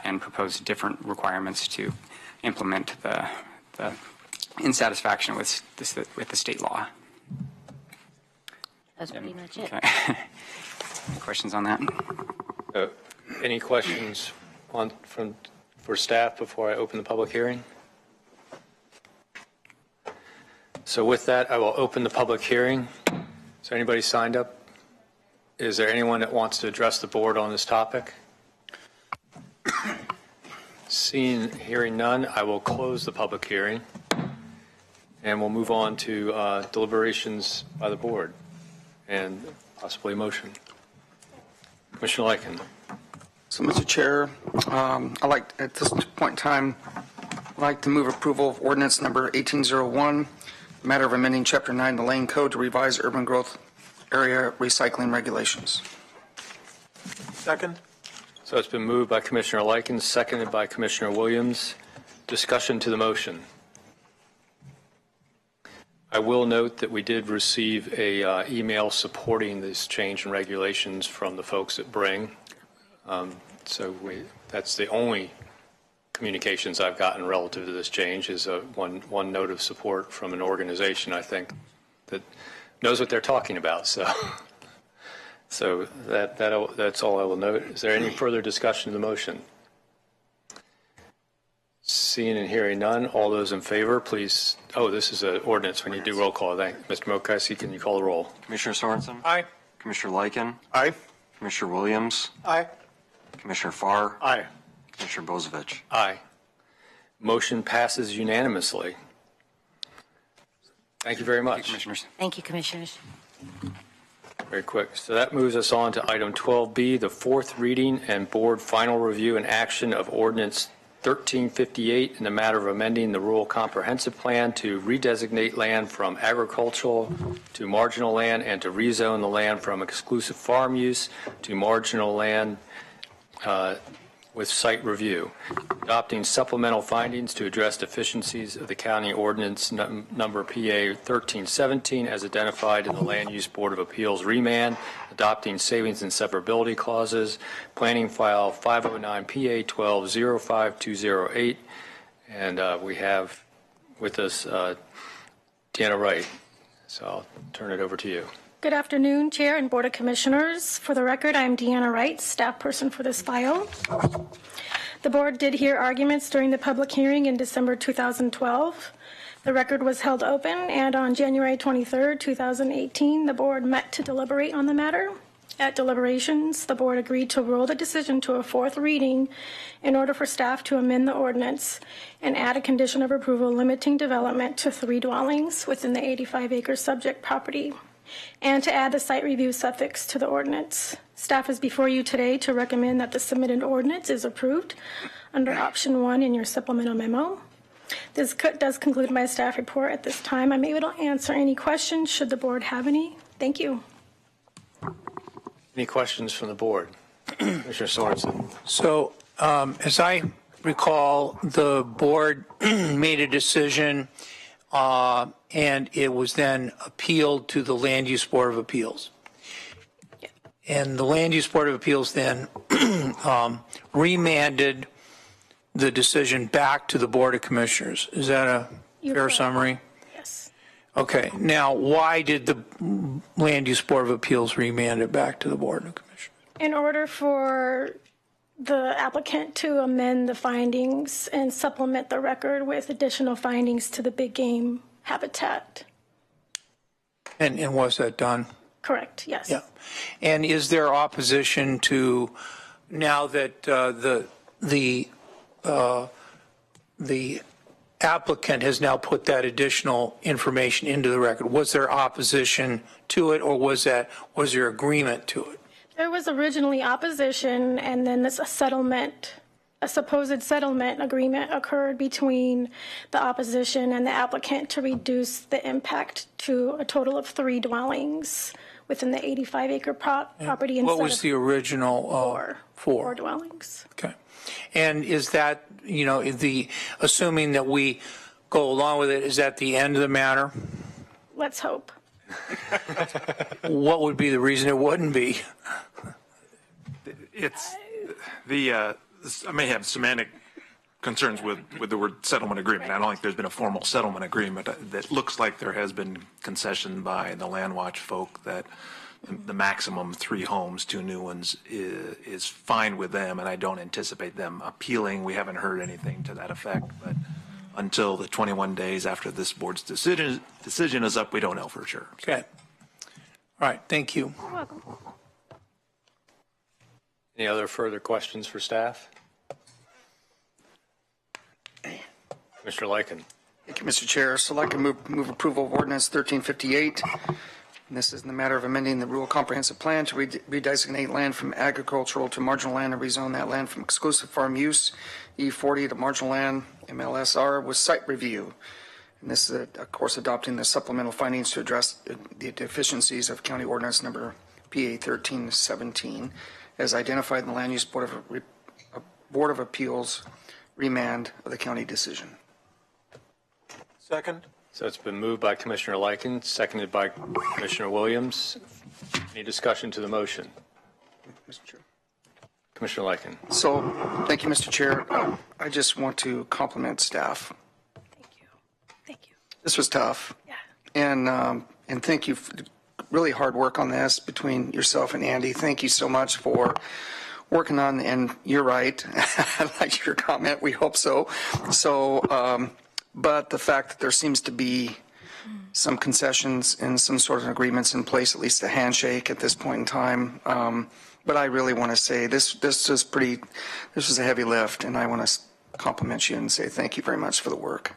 and propose different requirements to implement the insatisfaction with the state law. That's pretty much it. Okay. Any questions on that? Any questions for staff before I open the public hearing? So with that, I will open the public hearing. Is there anybody signed up? Is there anyone that wants to address the board on this topic? Hearing none, I will close the public hearing and we'll move on to deliberations by the board and possibly a motion. Commissioner Lyken. So, Mr. Chair, I'd like, at this point in time, I'd like to move approval of ordinance number 1801, matter of amending Chapter 9 of the Lane Code to revise urban growth area recycling regulations. Second. So it's been moved by Commissioner Lyken, seconded by Commissioner Williams. Discussion to the motion. I will note that we did receive a email supporting this change in regulations from the folks at Bring. That's the only communications I've gotten relative to this change is one note of support from an organization, I think, that knows what they're talking about. So that's all I will note. Is there any further discussion of the motion? Seeing and hearing none, all those in favor, please. Oh, this is an ordinance. We need to do roll call. Thank you. Mr. Mokasey, can you call the roll? Commissioner Sorensen? Aye. Commissioner Lyken? Aye. Commissioner Williams? Aye. Commissioner Farr? Aye. Commissioner Bozevich? Aye. Motion passes unanimously. Thank you very much. Commissioners. Thank you, Commissioners. Very quick. So that moves us on to item 12B, the fourth reading and board final review and action of ordinance 1358 in the matter of amending the rural comprehensive plan to redesignate land from agricultural to marginal land and to rezone the land from exclusive farm use to marginal land with site review, adopting supplemental findings to address deficiencies of the county ordinance number PA 1317 as identified in the Land Use Board of Appeals remand, adopting savings and severability clauses, planning file 509 PA 1205208, and we have with us Deanna Wright. So I'll turn it over to you. Good afternoon, Chair and Board of Commissioners. For the record, I am Deanna Wright, staff person for this file. The board did hear arguments during the public hearing in December 2012. The record was held open, and on January 23, 2018, the board met to deliberate on the matter. At deliberations, the board agreed to roll the decision to a fourth reading in order for staff to amend the ordinance and add a condition of approval limiting development to 3 dwellings within the 85-acre subject property, and to add the site review suffix to the ordinance. Staff is before you today to recommend that the submitted ordinance is approved under option 1 in your supplemental memo. This does conclude my staff report at this time. I'm able to answer any questions should the board have any. Thank you. Any questions from the board? Commissioner Sorensen. So, as I recall, the board made a decision and it was then appealed to the Land Use Board of Appeals. And the Land Use Board of Appeals then remanded the decision back to the Board of Commissioners. Is that a fair summary? Yes. Okay. Now, why did the Land Use Board of Appeals remand it back to the Board of Commissioners? In order for the applicant to amend the findings and supplement the record with additional findings to the big game habitat. And was that done? Correct, yes. Yeah. And is there opposition to, now that the applicant has now put that additional information into the record, was there opposition to it, or was there agreement to it? There was originally opposition, and then this a supposed settlement agreement occurred between the opposition and the applicant to reduce the impact to a total of 3 dwellings within the 85-acre property. What was the original? 4 dwellings. Okay. And is that, assuming that we go along with it, is that the end of the matter? Let's hope. What would be the reason it wouldn't be? It's the I may have semantic concerns with the word settlement agreement. I don't think there's been a formal settlement agreement. That looks like there has been concession by the Land Watch folk that the maximum 3 homes, 2 new ones is fine with them, and I don't anticipate them appealing. We haven't heard anything to that effect, but until the 21 days after this board's decision is up, we don't know for sure. Okay. All right, thank you. You're welcome. Any other further questions for staff? Mr. Lyken. Thank you, Mr. Chair. So I'd like to move approval of ordinance 1358. And this is in the matter of amending the rural comprehensive plan to redesignate land from agricultural to marginal land and rezone that land from exclusive farm use, E40, to marginal land, MLSR, with site review. And this is, of course, adopting the supplemental findings to address the deficiencies of County Ordinance number PA 1317, as identified in the Land Use Board of Appeals remand of the county decision. Second. So it's been moved by Commissioner Lyken, seconded by Commissioner Williams. Any discussion to the motion? Mr. Chair. Commissioner Lyken. So, thank you, Mr. Chair. I just want to compliment staff. Thank you. Thank you. This was tough. Yeah. And thank you for really hard work on this between yourself and Andy. Thank you so much for working on, and you're right. I like your comment. We hope so. So, but the fact that there seems to be some concessions and some sort of agreements in place, at least a handshake at this point in time. But I really want to say this was a heavy lift, and I want to compliment you and say thank you very much for the work.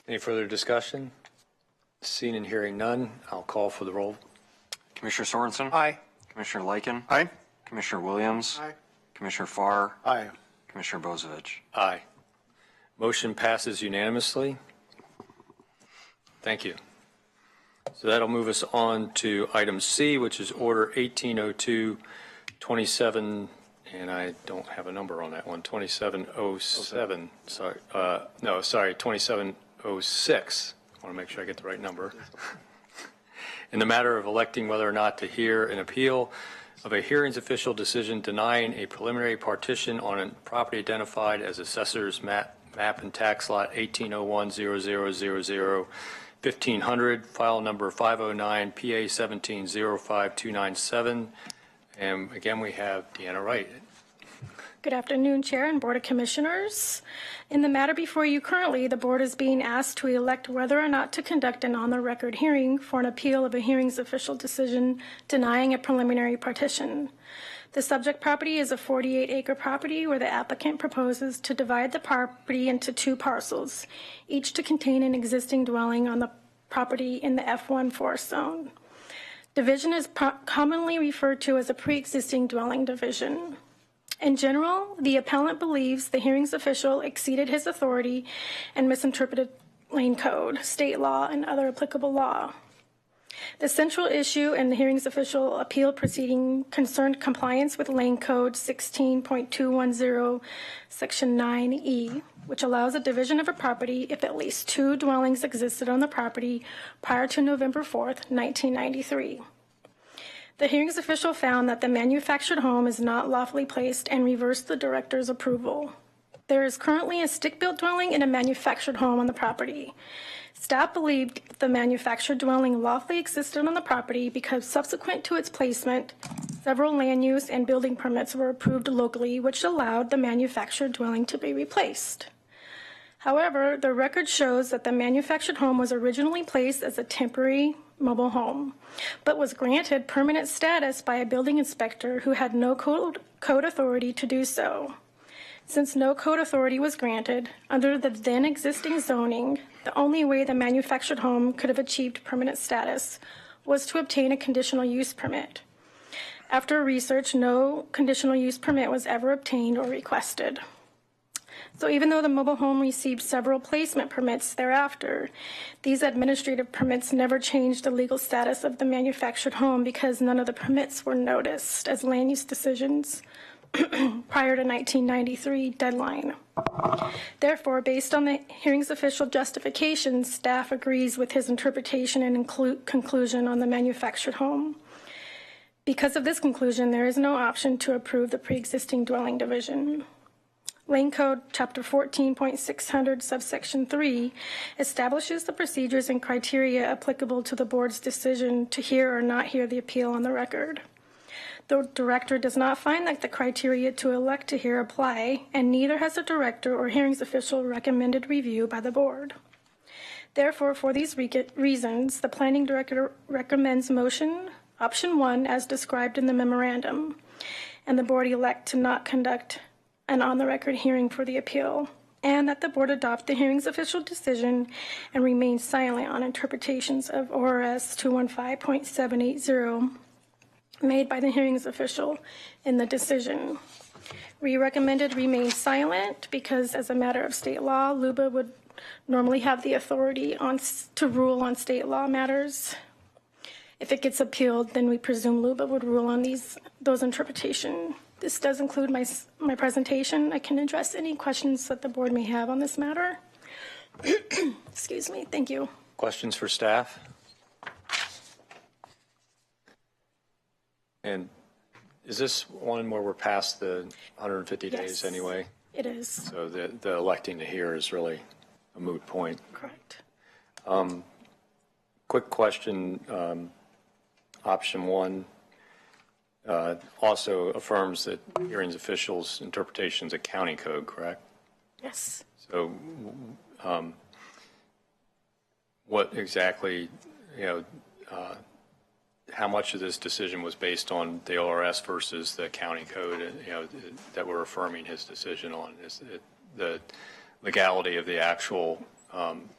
Any further discussion? Seeing and hearing none, I'll call for the roll. Commissioner Sorensen? Aye. Commissioner Lyken? Aye. Commissioner Williams? Aye. Commissioner Farr? Aye. Commissioner Bozievich? Aye. Motion passes unanimously. Thank you. So that'll move us on to item C, which is Order 1802-27, and I don't have a number on that one, 2707. Sorry, 2706. I want to make sure I get the right number. In the matter of electing whether or not to hear an appeal of a hearings official decision denying a preliminary partition on a property identified as assessor's map and tax lot 18010000 1500, file number 509 PA 1705297. And again, we have Deanna Wright. Good afternoon, Chair and Board of Commissioners. In the matter before you currently, the Board is being asked to elect whether or not to conduct an on-the-record hearing for an appeal of a hearings official decision denying a preliminary partition. The subject property is a 48-acre property where the applicant proposes to divide the property into 2 parcels, each to contain an existing dwelling on the property in the F1 forest zone. Division is commonly referred to as a pre-existing dwelling division. In general, the appellant believes the hearings official exceeded his authority and misinterpreted Lane Code, state law, and other applicable law. The central issue in the hearings official appeal proceeding concerned compliance with Lane Code 16.210, Section 9E, which allows a division of a property if at least 2 dwellings existed on the property prior to November 4th, 1993. The hearings official found that the manufactured home is not lawfully placed and reversed the director's approval. There is currently a stick-built dwelling and a manufactured home on the property. Staff believed the manufactured dwelling lawfully existed on the property because subsequent to its placement, several land use and building permits were approved locally, which allowed the manufactured dwelling to be replaced. However, the record shows that the manufactured home was originally placed as a temporary mobile home, but was granted permanent status by a building inspector who had no code authority to do so. Since no code authority was granted, under the then existing zoning, the only way the manufactured home could have achieved permanent status was to obtain a conditional use permit. After research, no conditional use permit was ever obtained or requested. So even though the mobile home received several placement permits thereafter, these administrative permits never changed the legal status of the manufactured home because none of the permits were noticed as land use decisions prior to 1993 deadline. Therefore, based on the hearings official justification, staff agrees with his interpretation and conclusion on the manufactured home. Because of this conclusion, there is no option to approve the pre-existing dwelling division. Lane Code, Chapter 14.600, subsection 3, establishes the procedures and criteria applicable to the board's decision to hear or not hear the appeal on the record. The director does not find that the criteria to elect to hear apply, and neither has the director or hearings official recommended review by the board. Therefore, for these reasons, the planning director recommends motion option 1 as described in the memorandum, and the board elect to not conduct an on-the-record hearing for the appeal, and that the board adopt the hearing's official decision and remain silent on interpretations of ORS 215.780 made by the hearings official in the decision. We recommended remain silent because, as a matter of state law, LUBA would normally have the authority to rule on state law matters. If it gets appealed, then we presume LUBA would rule on those interpretations. This does include my presentation. I can address any questions that the board may have on this matter. Excuse me. Thank you. Questions for staff? And is this one where we're past the 150 Yes. days anyway? It is. So the electing to hear is really a moot point. Correct. Quick question, option 1 also affirms that hearings officials' interpretations of county code, correct? Yes. So what exactly, how much of this decision was based on the ORS versus the county code, that we're affirming his decision on? Is it the legality of the actual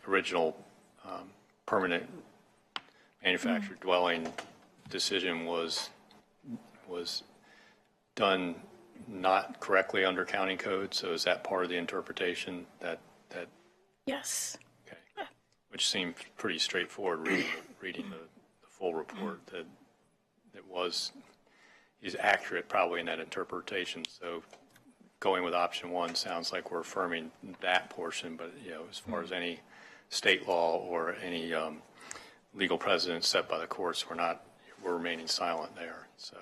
original permanent manufactured dwelling decision was done not correctly under county code? So is that part of the interpretation that Yes. okay, which seemed pretty straightforward reading the full report, that he's accurate probably in that interpretation. So going with option 1 sounds like we're affirming that portion, but as far as any state law or any legal precedent set by the courts, we're remaining silent there. So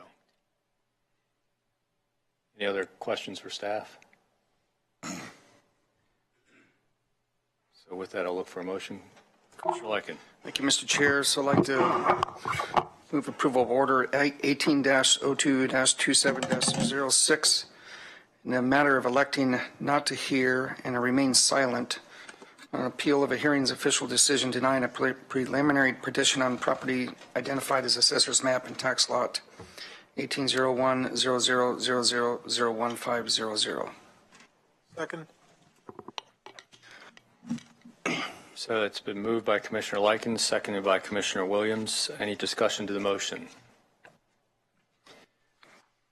any other questions for staff? So with that, I'll look for a motion. Commissioner Lykin. Thank you, Mr. Chair. So I'd like to move approval of order 18-02-27-06 in the matter of electing not to hear and remain silent on appeal of a hearing's official decision denying a preliminary petition on property identified as assessor's map and tax lot 180100001500. Second. So it's been moved by Commissioner Lykin, seconded by Commissioner Williams. Any discussion to the motion?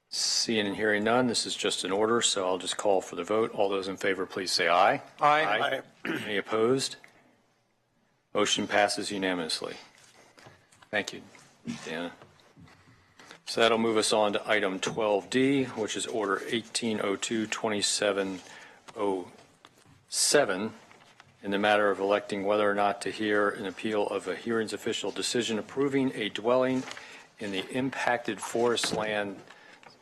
Seeing and hearing none, this is just an order, so I'll just call for the vote. All those in favor, please say aye. Aye. Any opposed? Motion passes unanimously. Thank you, Deanna. So that'll move us on to item 12D, which is order 1802-2707, in the matter of electing whether or not to hear an appeal of a hearings official decision approving a dwelling in the impacted forest land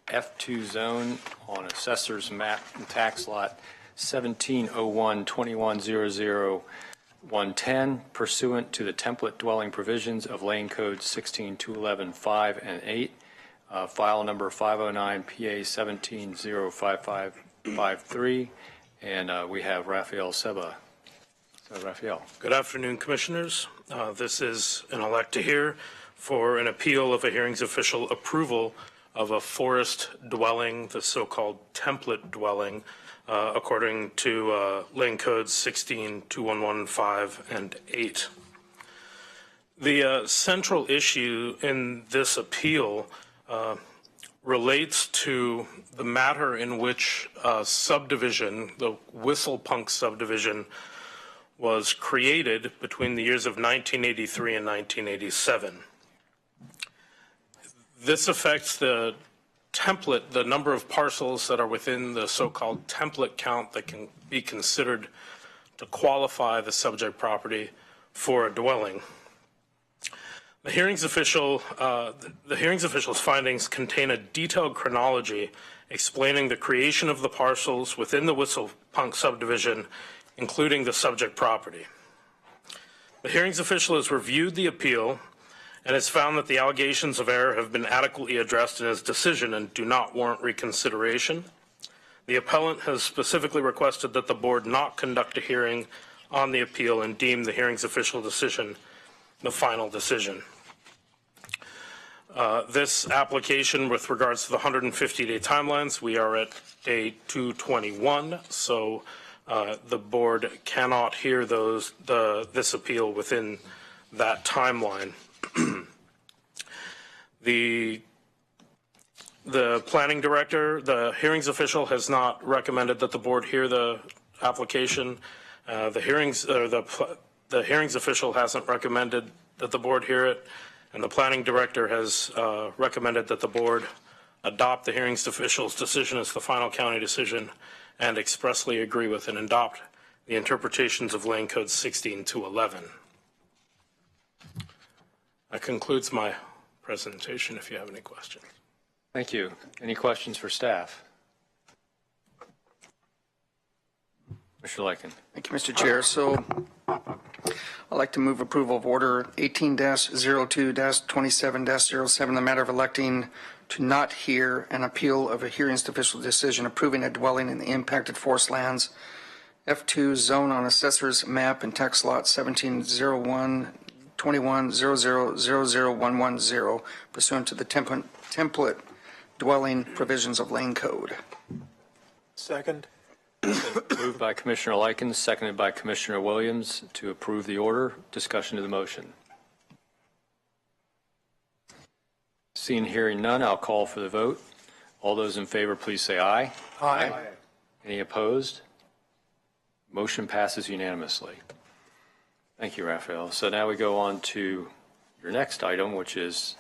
F2 zone on assessor's map and tax lot 1701-2100-110 pursuant to the template dwelling provisions of Lane Code 16-211-5 and 8, file number 509 PA 17-05553, and we have Raphael Seba. So, Raphael. Good afternoon, Commissioners. This is an elect to hear for an appeal of a hearings official approval of a forest dwelling, the so-called template dwelling, according to Lane Codes 16-2115 and 8. The central issue in this appeal relates to the matter in which subdivision, the Whistlepunk subdivision, was created between the years of 1983 and 1987. This affects the template, the number of parcels that are within the so-called template count that can be considered to qualify the subject property for a dwelling. The hearings official's findings contain a detailed chronology explaining the creation of the parcels within the Whistlepunk subdivision, including the subject property. The hearings official has reviewed the appeal and has found that the allegations of error have been adequately addressed in his decision and do not warrant reconsideration. The appellant has specifically requested that the board not conduct a hearing on the appeal and deem the hearings official decision the final decision. This application, with regards to the 150-day timelines, we are at day 221, so the board cannot hear this appeal within that timeline. The planning director, the hearings official, has not recommended that the board hear the application. The hearings official hasn't recommended that the board hear it, and the planning director has recommended that the board adopt the hearings official's decision as the final county decision and expressly agree with and adopt the interpretations of Lane Code 16-11. That concludes my presentation, if you have any questions. Thank you. Any questions for staff? Mr. Lykin. Thank you, Mr. Chair. So I'd like to move approval of Order 18-02-27-07 in the matter of electing to not hear an appeal of a hearings official decision approving a dwelling in the impacted forest lands F2 zone on assessor's map and tax lot 1701-21-00-00110 pursuant to the template dwelling provisions of Lane Code. Second. Moved by Commissioner Likens, seconded by Commissioner Williams to approve the order. Discussion to the motion. Seeing and hearing none, I'll call for the vote. All those in favor, please say aye. Aye. Any opposed? Motion passes unanimously. Thank you, Raphael. So now we go on to your next item, which is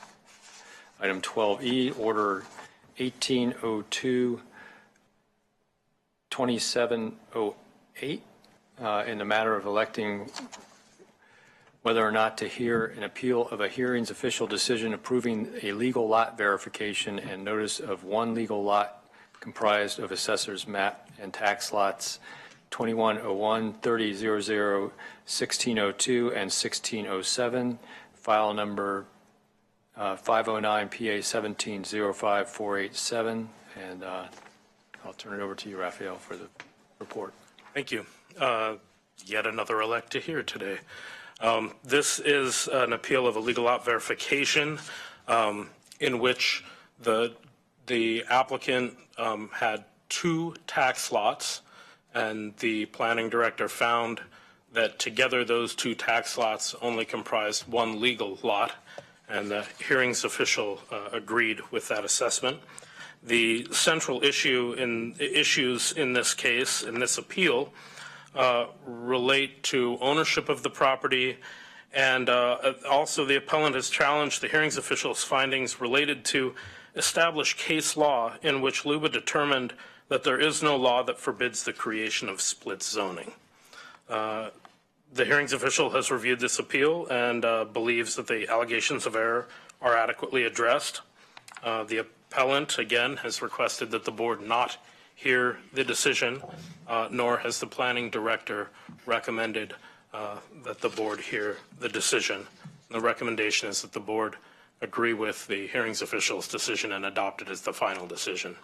item 12E, Order 1802-2708, in the matter of electing whether or not to hear an appeal of a hearings official decision approving a legal lot verification and notice of one legal lot comprised of assessor's map and tax lots 2101, 3000, 1602, and 1607, file number 509 PA 1705487, and I'll turn it over to you, Raphael, for the report. Thank you. Yet another elect to hear today. This is an appeal of a legal lot verification in which the applicant had two tax lots, and the planning director found that together those two tax lots only comprised one legal lot, and the hearings official agreed with that assessment. The central issues in this case, in this appeal, relate to ownership of the property, and also the appellant has challenged the hearings official's findings related to established case law in which LUBA determined that there is no law that forbids the creation of split zoning. The hearings official has reviewed this appeal and believes that the allegations of error are adequately addressed. The appellant, again, has requested that the board not hear the decision, nor has the planning director recommended that the board hear the decision. The recommendation is that the board agree with the hearings official's decision and adopt it as the final decision.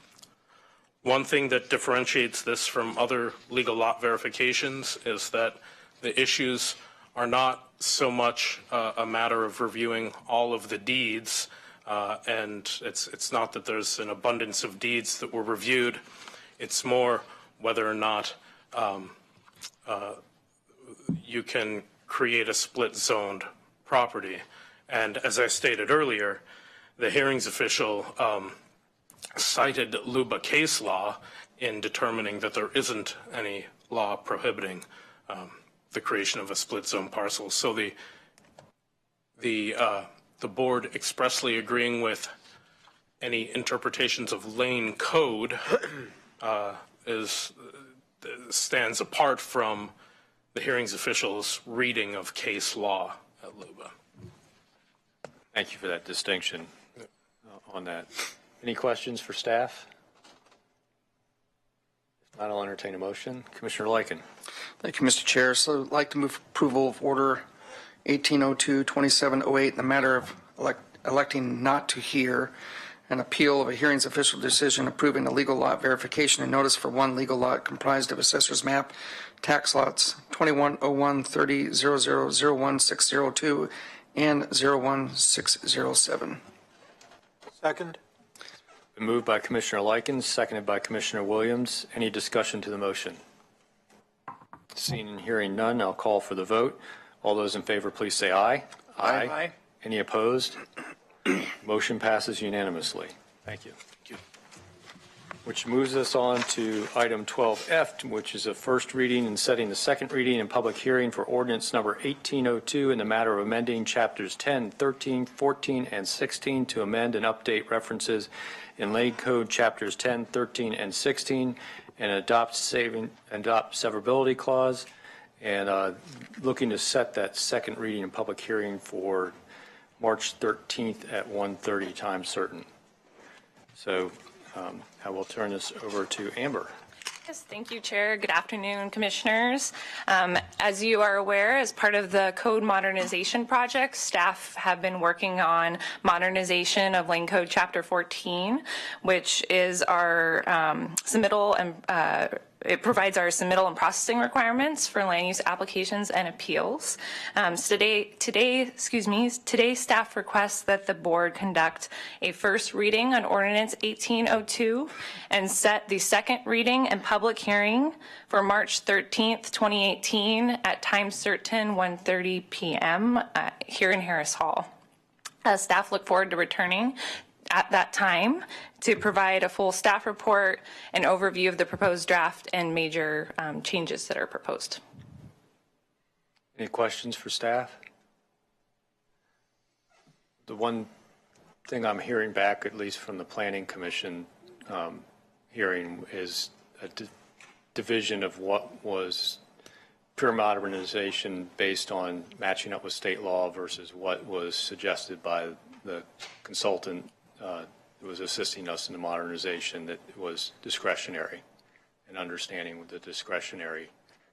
One thing that differentiates this from other legal lot verifications is that the issues are not so much a matter of reviewing all of the deeds, and it's not that there's an abundance of deeds that were reviewed. It's more whether or not you can create a split zoned property. And as I stated earlier, the hearings official cited LUBA case law in determining that there isn't any law prohibiting the creation of a split zone parcel. So the board expressly agreeing with any interpretations of Lane Code stands apart from the hearings official's reading of case law at LUBA. Thank you for that distinction on that. Any questions for staff? If not, I'll entertain a motion. Commissioner Lykin. Thank you, Mr. Chair. So I'd like to move approval of Order 1802-2708 in the matter of electing not to hear an appeal of a hearing's official decision approving a legal lot verification and notice for one legal lot comprised of assessor's map, tax lots 2101, 30, 00, 01602, and 01607. Second. Been moved by Commissioner Lykin, seconded by Commissioner Williams. Any discussion to the motion? Seeing and hearing none, I'll call for the vote. All those in favor, please say aye. Aye. Any opposed? Motion passes unanimously. Thank you. Which moves us on to item 12F, which is a first reading and setting the second reading and public hearing for ordinance number 1802 in the matter of amending chapters 10, 13, 14, and 16 to amend and update references in Lane Code chapters 10, 13, and 16 and adopt severability clause, and looking to set that second reading and public hearing for March 13th at 1:30 time certain. So I will turn this over to Amber. Yes, thank you, Chair. Good afternoon, Commissioners. As you are aware, as part of the code modernization project, staff have been working on modernization of Lane Code Chapter 14, which is our submittal and it provides our submittal and processing requirements for land use applications and appeals. Today, staff requests that the board conduct a first reading on Ordinance 1802 and set the second reading and public hearing for March 13th, 2018 at time certain 1:30 p.m. Here in Harris Hall. Staff look forward to returning at that time to provide a full staff report, an overview of the proposed draft, and major changes that are proposed. Any questions for staff? The one thing I'm hearing back, at least from the Planning Commission hearing, is a division of what was pure modernization based on matching up with state law versus what was suggested by the consultant who was assisting us in the modernization, that was discretionary, and understanding the discretionary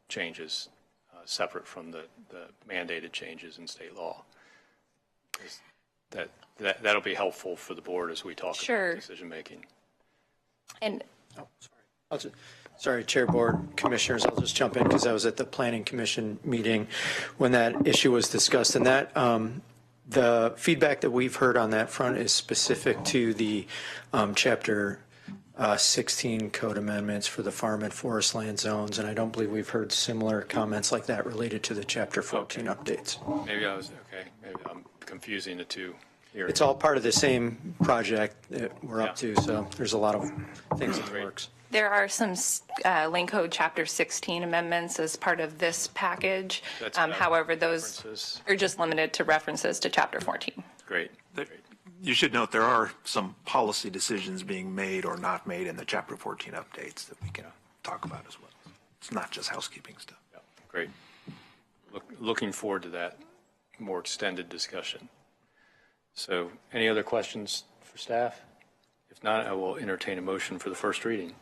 changes separate from the mandated changes in state law. That'll be helpful for the board as we talk about decision making. And Sorry, Chair, Board, Commissioners, I'll just jump in because I was at the Planning Commission meeting when that issue was discussed, and that the feedback that we've heard on that front is specific to the Chapter 16 code amendments for the farm and forest land zones, and I don't believe we've heard similar comments like that related to the Chapter 14 updates. Maybe maybe I'm confusing the two here. It's all part of the same project that we're up to, so there's a lot of things in the works. there are some Lane Code Chapter 16 amendments as part of this package. However, those are just limited to references to Chapter 14. Great. You should note there are some policy decisions being made or not made in the Chapter 14 updates that we can talk about as well. It's not just housekeeping stuff. Yeah, great. Looking forward to that more extended discussion. So any other questions for staff? If not, I will entertain a motion for the first reading.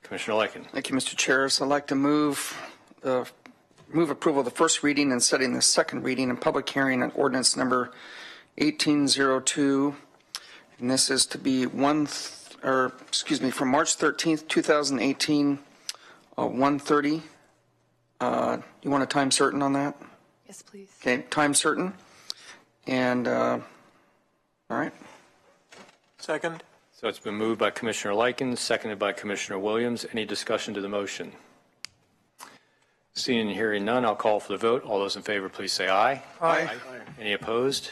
Commissioner Lykin. Thank you, Mr. Chair. So I'd like to move approval of the first reading and setting the second reading and public hearing on ordinance number 1802. And this is to be from March 13th, 2018, 1:30. You want a time certain on that? Yes, please. Okay, time certain. And, all right. Second. So it's been moved by Commissioner Lykin, seconded by Commissioner Williams. Any discussion to the motion? Seeing and hearing none, I'll call for the vote. All those in favor, please say aye. Aye. Any opposed?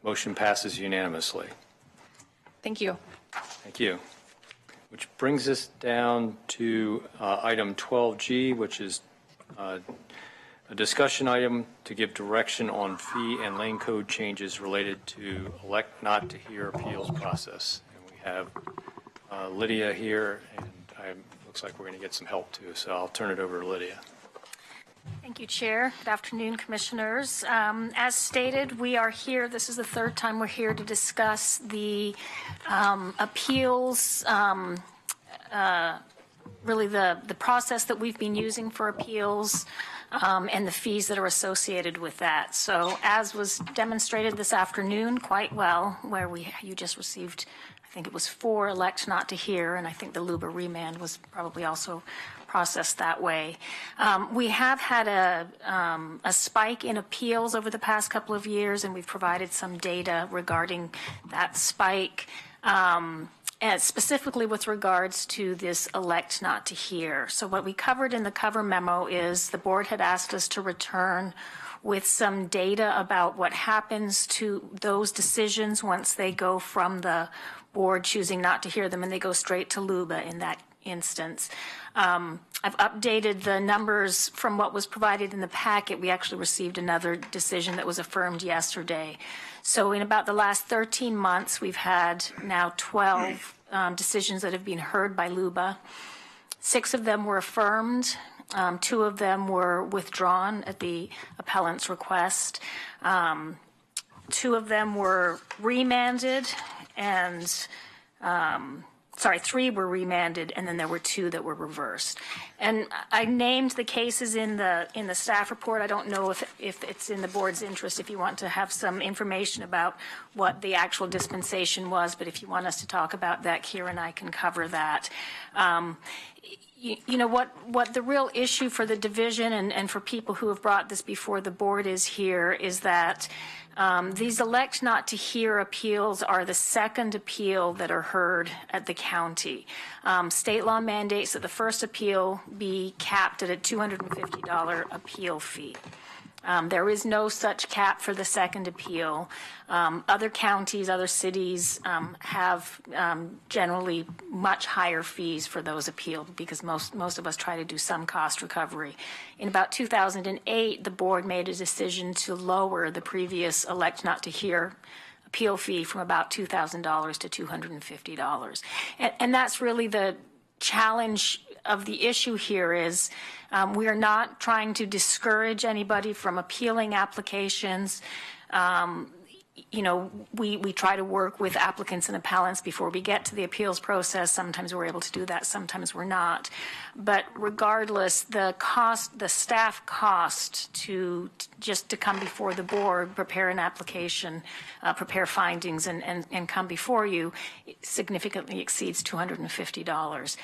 Motion passes unanimously. Thank you. Thank you. Which brings us down to item 12G, which is a discussion item to give direction on fee and lane code changes related to elect not to hear appeals process. And we have Lydia here, and it looks like we're going to get some help too. So I'll turn it over to Lydia. Thank you, Chair. Good afternoon, Commissioners. As stated, we are here. This is the third time we're here to discuss the appeals, really the process that we've been using for appeals and the fees that are associated with that. So as was demonstrated this afternoon quite well, where you just received, I think it was 4 elect not to hear, and I think the LUBA remand was probably also processed that way. We have had a spike in appeals over the past couple of years, and we've provided some data regarding that spike, and specifically with regards to this elect not to hear. So what we covered in the cover memo is the board had asked us to return with some data about what happens to those decisions once they go from the board choosing not to hear them and they go straight to LUBA in that instance. I've updated the numbers from what was provided in the packet. We actually received another decision that was affirmed yesterday. So in about the last 13 months, we've had now 12 decisions that have been heard by LUBA. 6 of them were affirmed. 2 of them were withdrawn at the appellant's request. 2 of them were remanded, and 3 were remanded, and then there were 2 that were reversed. And I named the cases in the staff report. I don't know if it's in the board's interest if you want to have some information about what the actual dispensation was, but if you want us to talk about that, Kira and I can cover that. You know, what the real issue for the division and for people who have brought this before the board is that these elect not to hear appeals are the second appeal that are heard at the county. State law mandates that the first appeal be capped at a $250 appeal fee. There is no such cap for the second appeal. Other counties, other cities have generally much higher fees for those appeals because most of us try to do some cost recovery. In about 2008, the board made a decision to lower the previous elect not to hear appeal fee from about $2,000 to $250. And that's really the challenge of the issue here is we are not trying to discourage anybody from appealing applications. You know, we try to work with applicants and appellants before we get to the appeals process. Sometimes we're able to do that, sometimes we're not. But regardless, the staff cost to come before the board, prepare an application, prepare findings, and come before you significantly exceeds $250.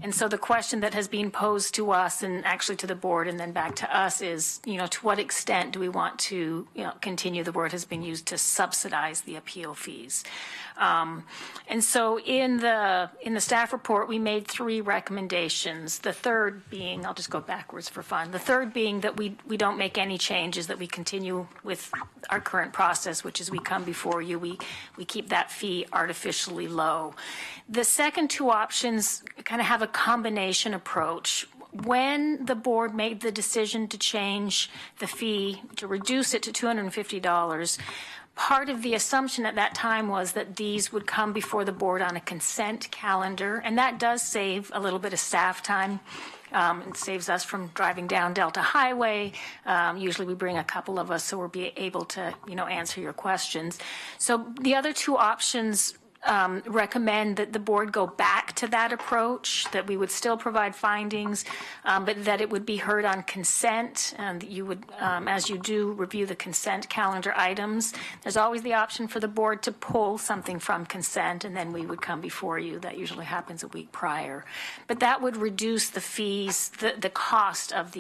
And so the question that has been posed to us and actually to the board and then back to us is, you know, to what extent do we want to, continue, the word has been used, to subsidize the appeal fees. And so in the staff report, we made 3 recommendations. The third being, I'll just go backwards for fun. The third being that we don't make any changes, that we continue with our current process, which is we come before you, we keep that fee artificially low. The second 2 options kind of have a combination approach. When the board made the decision to change the fee, to reduce it to $250, part of the assumption at that time was that these would come before the board on a consent calendar, and that does save a little bit of staff time. It saves us from driving down Delta Highway. Usually we bring a couple of us so we'll be able to, answer your questions. So the other 2 options recommend that the board go back to that approach, that we would still provide findings, but that it would be heard on consent, and that you would, as you do, review the consent calendar items. There's always the option for the board to pull something from consent, and then we would come before you. That usually happens a week prior. But that would reduce the fees, the cost of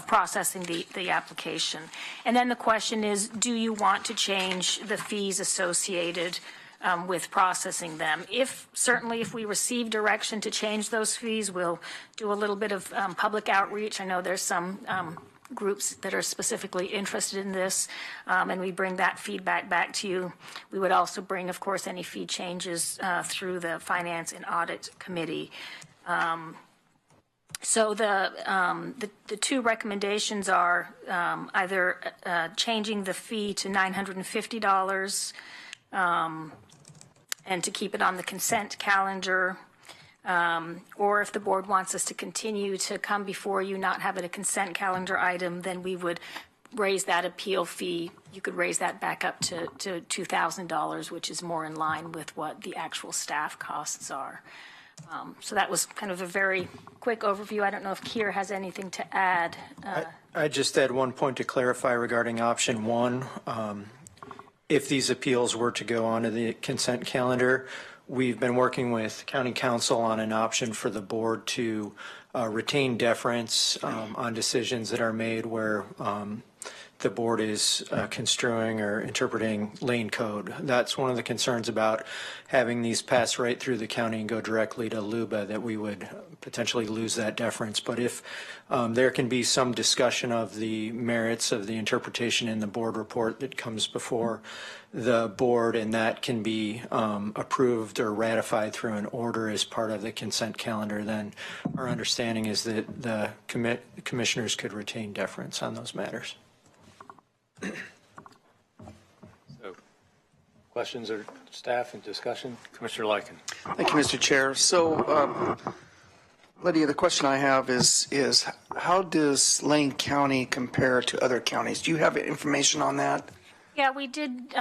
processing the application. And then the question is, do you want to change the fees associated with processing them? Certainly if we receive direction to change those fees, we'll do a little bit of public outreach. I know there's some groups that are specifically interested in this, and we bring that feedback back to you. We would also bring, of course, any fee changes through the Finance and Audit Committee. So the 2 recommendations are either changing the fee to $950 and to keep it on the consent calendar, Or if the board wants us to continue to come before you, not have it a consent calendar item, then we would raise that appeal fee. You could raise that back up to $2,000, which is more in line with what the actual staff costs are. So that was kind of a very quick overview. I don't know if Keir has anything to add. I just add one point to clarify regarding option one. If these appeals were to go onto the consent calendar, we've been working with county council on an option for the board to retain deference on decisions that are made where the board is construing or interpreting lane code. That's one of the concerns about having these pass right through the county and go directly to LUBA, that we would potentially lose that deference. But if there can be some discussion of the merits of the interpretation in the board report that comes before the board, and that can be approved or ratified through an order as part of the consent calendar, then our understanding is that the commissioners could retain deference on those matters. So, questions or staff and discussion? Commissioner Lykin. Thank you, Mr. Chair. So, Lydia, the question I have is how does Lane County compare to other counties? Do you have information on that? Yeah, we did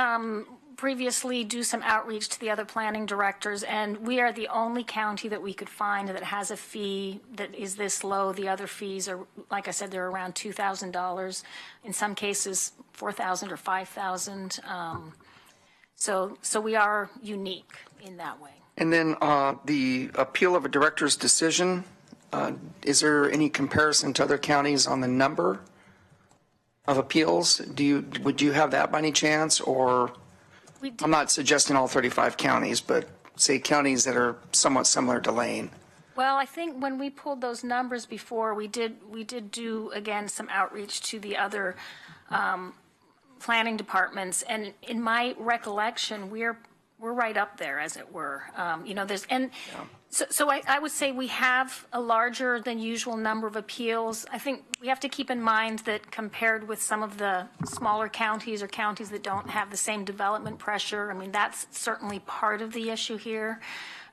previously do some outreach to the other planning directors, and we are the only county that we could find that has a fee that is this low. The other fees are, like I said, they're around $2,000. In some cases, $4,000 or $5,000. So we are unique in that way. And then the appeal of a director's decision, is there any comparison to other counties on the number of appeals? Would you have that by any chance? Or I'm not suggesting all 35 counties, but say counties that are somewhat similar to Lane. Well, I think when we pulled those numbers before, we did do, again, some outreach to the other planning departments. And in my recollection, we're right up there, as it were. So I would say we have a larger than usual number of appeals. I think we have to keep in mind that compared with some of the smaller counties or counties that don't have the same development pressure, I mean, that's certainly part of the issue here.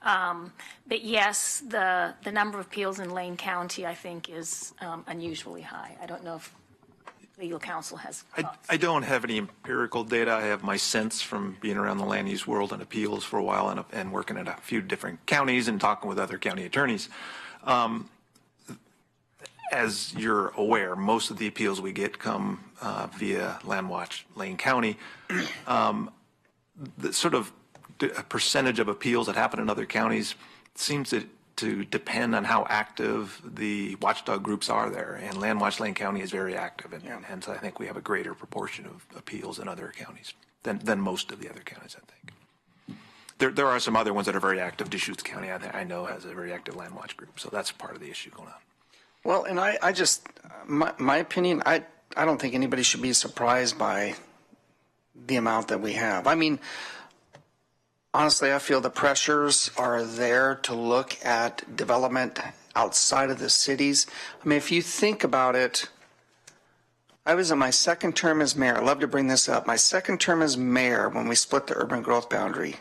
But yes, the number of appeals in Lane County, I think, is unusually high. I don't know if legal counsel has thoughts. I don't have any empirical data. I have my sense from being around the land use world and appeals for a while and working at a few different counties and talking with other county attorneys. As you're aware, most of the appeals we get come via Landwatch Lane County. The sort of percentage of appeals that happen in other counties seems to depend on how active the watchdog groups are there. And Landwatch Lane County is very active, and hence I think we have a greater proportion of appeals in other counties than most of the other counties, I think. There are some other ones that are very active. Deschutes County, I know, has a very active Landwatch group, so that's part of the issue going on. Well, and I just, my opinion, I don't think anybody should be surprised by the amount that we have. I mean, honestly, I feel the pressures are there to look at development outside of the cities. I mean, if you think about it, I was in my second term as mayor. I love to bring this up. My second term as mayor when we split the urban growth boundary.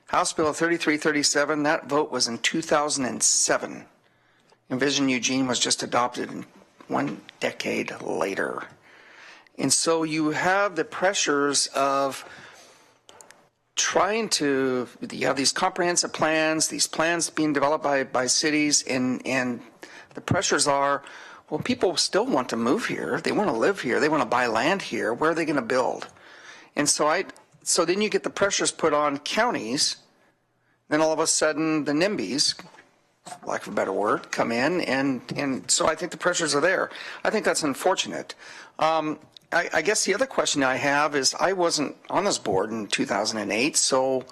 House Bill 3337, that vote was in 2007. Envision Eugene was just adopted 1 decade later. And so you have the pressures of trying to, you have these comprehensive plans, these plans being developed by cities, and the pressures are, well, people still want to move here. They want to live here. They want to buy land here. Where are they going to build? And so then you get the pressures put on counties. Then all of a sudden the NIMBYs, lack of a better word, come in. And so I think the pressures are there. I think that's unfortunate. I guess the other question I have is I wasn't on this board in 2008, so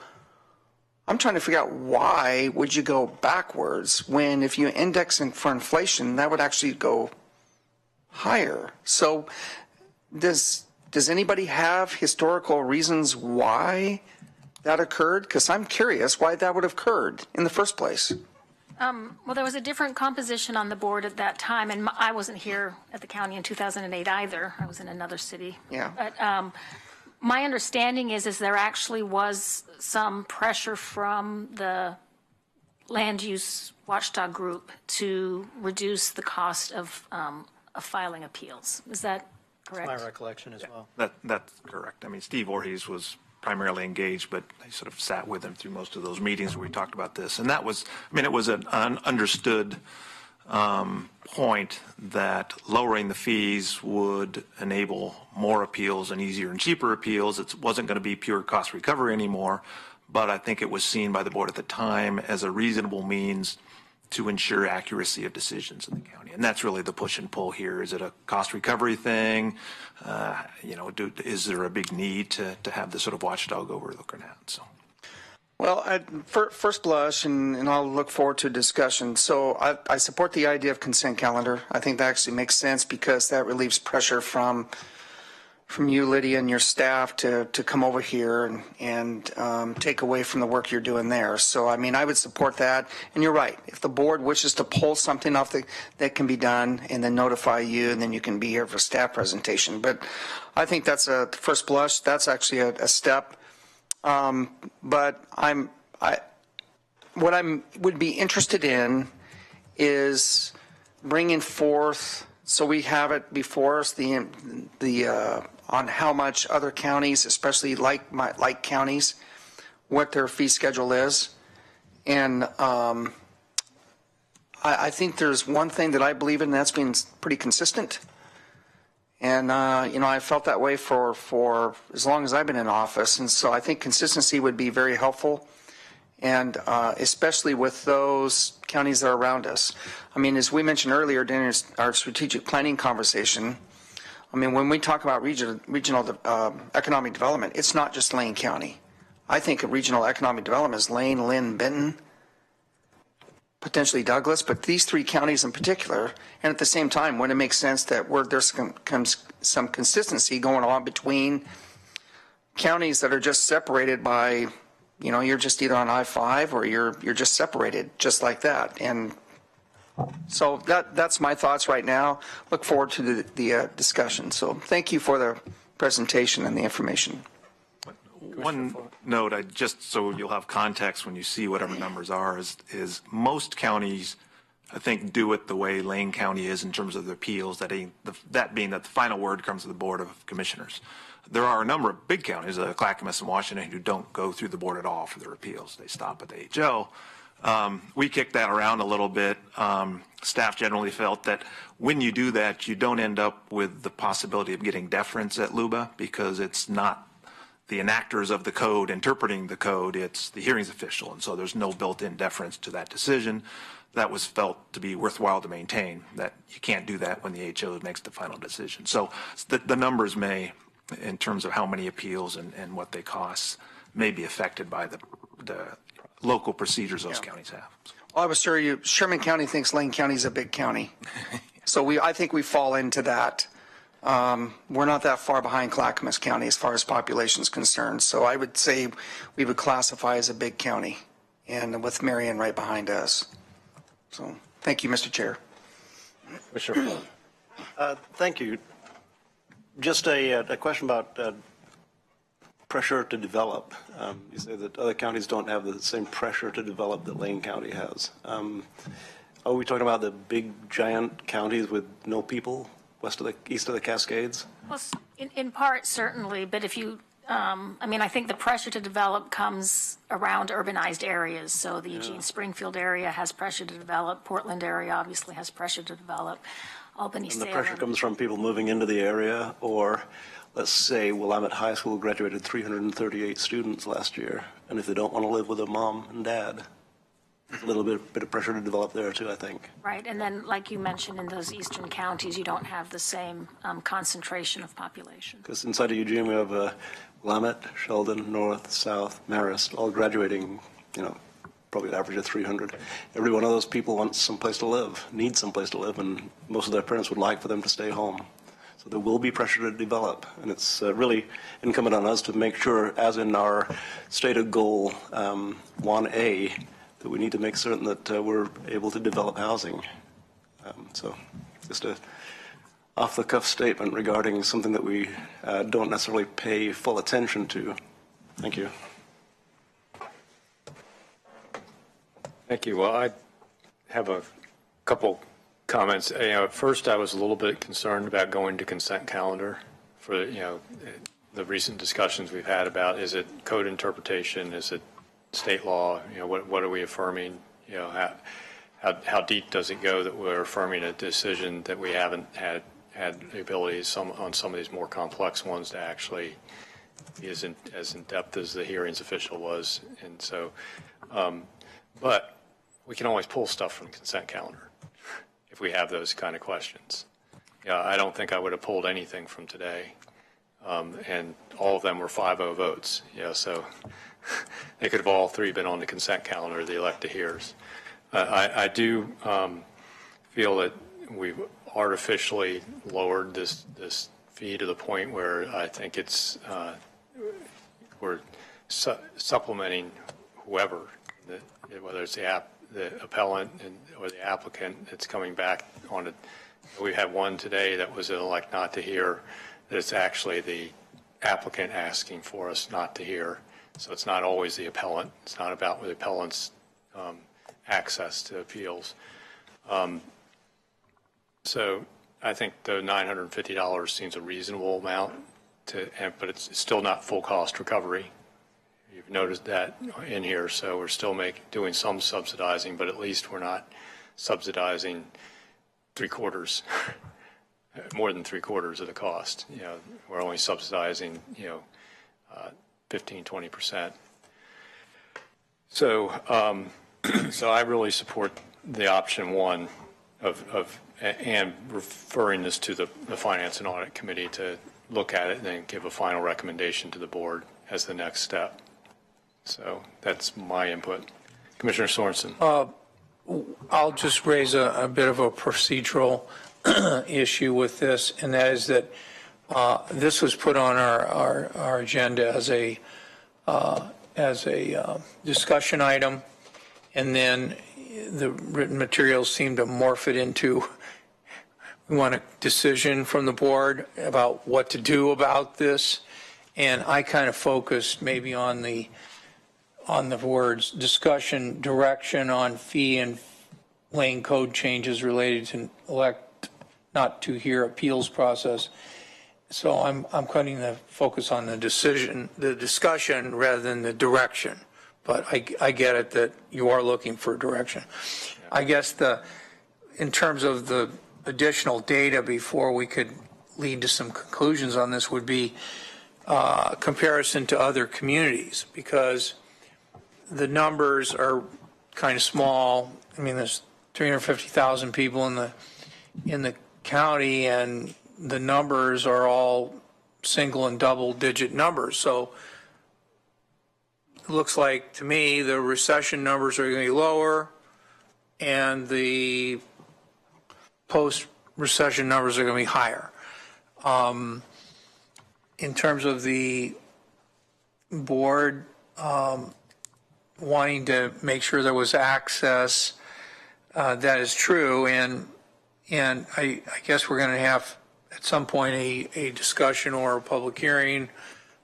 I'm trying to figure out why would you go backwards when if you index for inflation, that would actually go higher. So does anybody have historical reasons why that occurred? Because I'm curious why that would have occurred in the first place. Well, there was a different composition on the board at that time, and I wasn't here at the county in 2008 either. I was in another city. Yeah. But my understanding is there actually was some pressure from the land use watchdog group to reduce the cost of filing appeals. Is that correct? My recollection as well. That's correct. I mean, Steve Voorhees was primarily engaged, but I sort of sat with him through most of those meetings where we talked about this. And that was, I mean, it was an understood point that lowering the fees would enable more appeals and easier and cheaper appeals. It wasn't going to be pure cost recovery anymore, but I think it was seen by the board at the time as a reasonable means to ensure accuracy of decisions in the county. And that's really the push and pull here. Is it a cost recovery thing? Is there a big need to have this sort of watchdog over looking at? So. Well, first blush, and I'll look forward to discussion. So I support the idea of consent calendar. I think that actually makes sense because that relieves pressure from you, Lydia, and your staff to come over here and take away from the work you're doing there. So, I mean, I would support that. And you're right. If the board wishes to pull something off that can be done and then notify you, and then you can be here for staff presentation. But I think that's a first blush. That's actually a step. But what I would be interested in is bringing forth, so we have it before us, on how much other counties, especially like counties, what their fee schedule is. And I think there's one thing that I believe in, and that's been pretty consistent. And, I felt that way for as long as I've been in office. And so I think consistency would be very helpful, and especially with those counties that are around us. I mean, as we mentioned earlier during our strategic planning conversation, I mean, when we talk about regional economic development, it's not just Lane County. I think of regional economic development as Lane, Lynn, Benton, potentially Douglas, but these three counties in particular. And at the same time, when it makes sense that there's some consistency going on between counties that are just separated by, you're just either on I-5 or you're just separated just like that. And so that's my thoughts right now. Look forward to the discussion. So thank you for the presentation and the information. One note, just so you'll have context when you see whatever numbers are, is most counties, I think, do it the way Lane County is in terms of the appeals, that being that the final word comes to the Board of Commissioners. There are a number of big counties, Clackamas and Washington, who don't go through the board at all for their appeals. They stop at the HO. We kicked that around a little bit. Staff generally felt that when you do that, you don't end up with the possibility of getting deference at LUBA, because it's not the enactors of the code interpreting the code, it's the hearings official. And so there's no built-in deference to that decision. That was felt to be worthwhile to maintain, that you can't do that when the HO makes the final decision. So the numbers may, in terms of how many appeals and what they cost, may be affected by the local procedures those counties have. Well, I was sure Sherman County thinks Lane County is a big county. So I think we fall into that. We're not that far behind Clackamas County as far as population is concerned. So I would say we would classify as a big county, and with Marion right behind us. So thank you, Mr. Chair. Thank you. Just a question about pressure to develop. You say that other counties don't have the same pressure to develop that Lane County has. Are we talking about the big giant counties with no people east of the Cascades? Well, in part, certainly, but if you, I think the pressure to develop comes around urbanized areas. So the Eugene Springfield area has pressure to develop. Portland area obviously has pressure to develop. Albany, and the pressure comes from people moving into the area, or let's say Willamette High School graduated 338 students last year, and if they don't want to live with their mom and dad, a little bit of pressure to develop there too, I think. Right, and then like you mentioned, in those eastern counties, you don't have the same concentration of population. Because inside of Eugene, we have Willamette, Sheldon, North, South, Marist, all graduating, probably an average of 300. Every one of those people wants someplace to live, needs someplace to live, and most of their parents would like for them to stay home. So there will be pressure to develop, and it's really incumbent on us to make sure, as in our stated goal 1A, that we need to make certain that we're able to develop housing. So just a off-the-cuff statement regarding something that we don't necessarily pay full attention to. Thank you. Thank you. Well, I have a couple comments. At first, I was a little bit concerned about going to consent calendar for, the recent discussions we've had about, is it code interpretation? Is it state law? What are we affirming? How deep does it go that we're affirming a decision that we haven't had the ability on some of these more complex ones to actually be as in depth as the hearings official was. And so, but we can always pull stuff from consent calendar if we have those kind of questions. I don't think I would have pulled anything from today. And all of them were 5-0 votes. So they could have all three been on the consent calendar, the elect to hears. I do feel that we've artificially lowered this fee to the point where I think it's we're supplementing whoever, whether it's the appellant or the applicant that's coming back on it. We had one today that was an elect not to hear. That it's actually the applicant asking for us not to hear. So it's not always the appellant. It's not about the appellant's access to appeals. So I think the $950 seems a reasonable amount, but it's still not full cost recovery. You've noticed that in here, so we're still doing some subsidizing, but at least we're not subsidizing 3/4. More than 3/4 of the cost. We're only subsidizing, 15-20%. So, so I really support the option one and referring this to the Finance and Audit Committee to look at it and then give a final recommendation to the board as the next step. So that's my input. Commissioner Sorensen. I'll just raise a bit of a procedural issue with this, and that is that this was put on our agenda as a discussion item, and then the written materials seem to morph it into, we want a decision from the board about what to do about this, and I kind of focused maybe on the words discussion, direction on fee and lane code changes related to elect not to hear appeals process. So I'm cutting the focus on the discussion rather than the direction. But I get it that you are looking for direction. I guess in terms of the additional data before we could lead to some conclusions on this would be comparison to other communities, because the numbers are kind of small. I mean, there's 350,000 people in the county, and the numbers are all single and double digit numbers. So it looks like to me the recession numbers are going to be lower and the post-recession numbers are going to be higher. In terms of the board wanting to make sure there was access, that is true, and I guess we're going to have at some point a discussion or a public hearing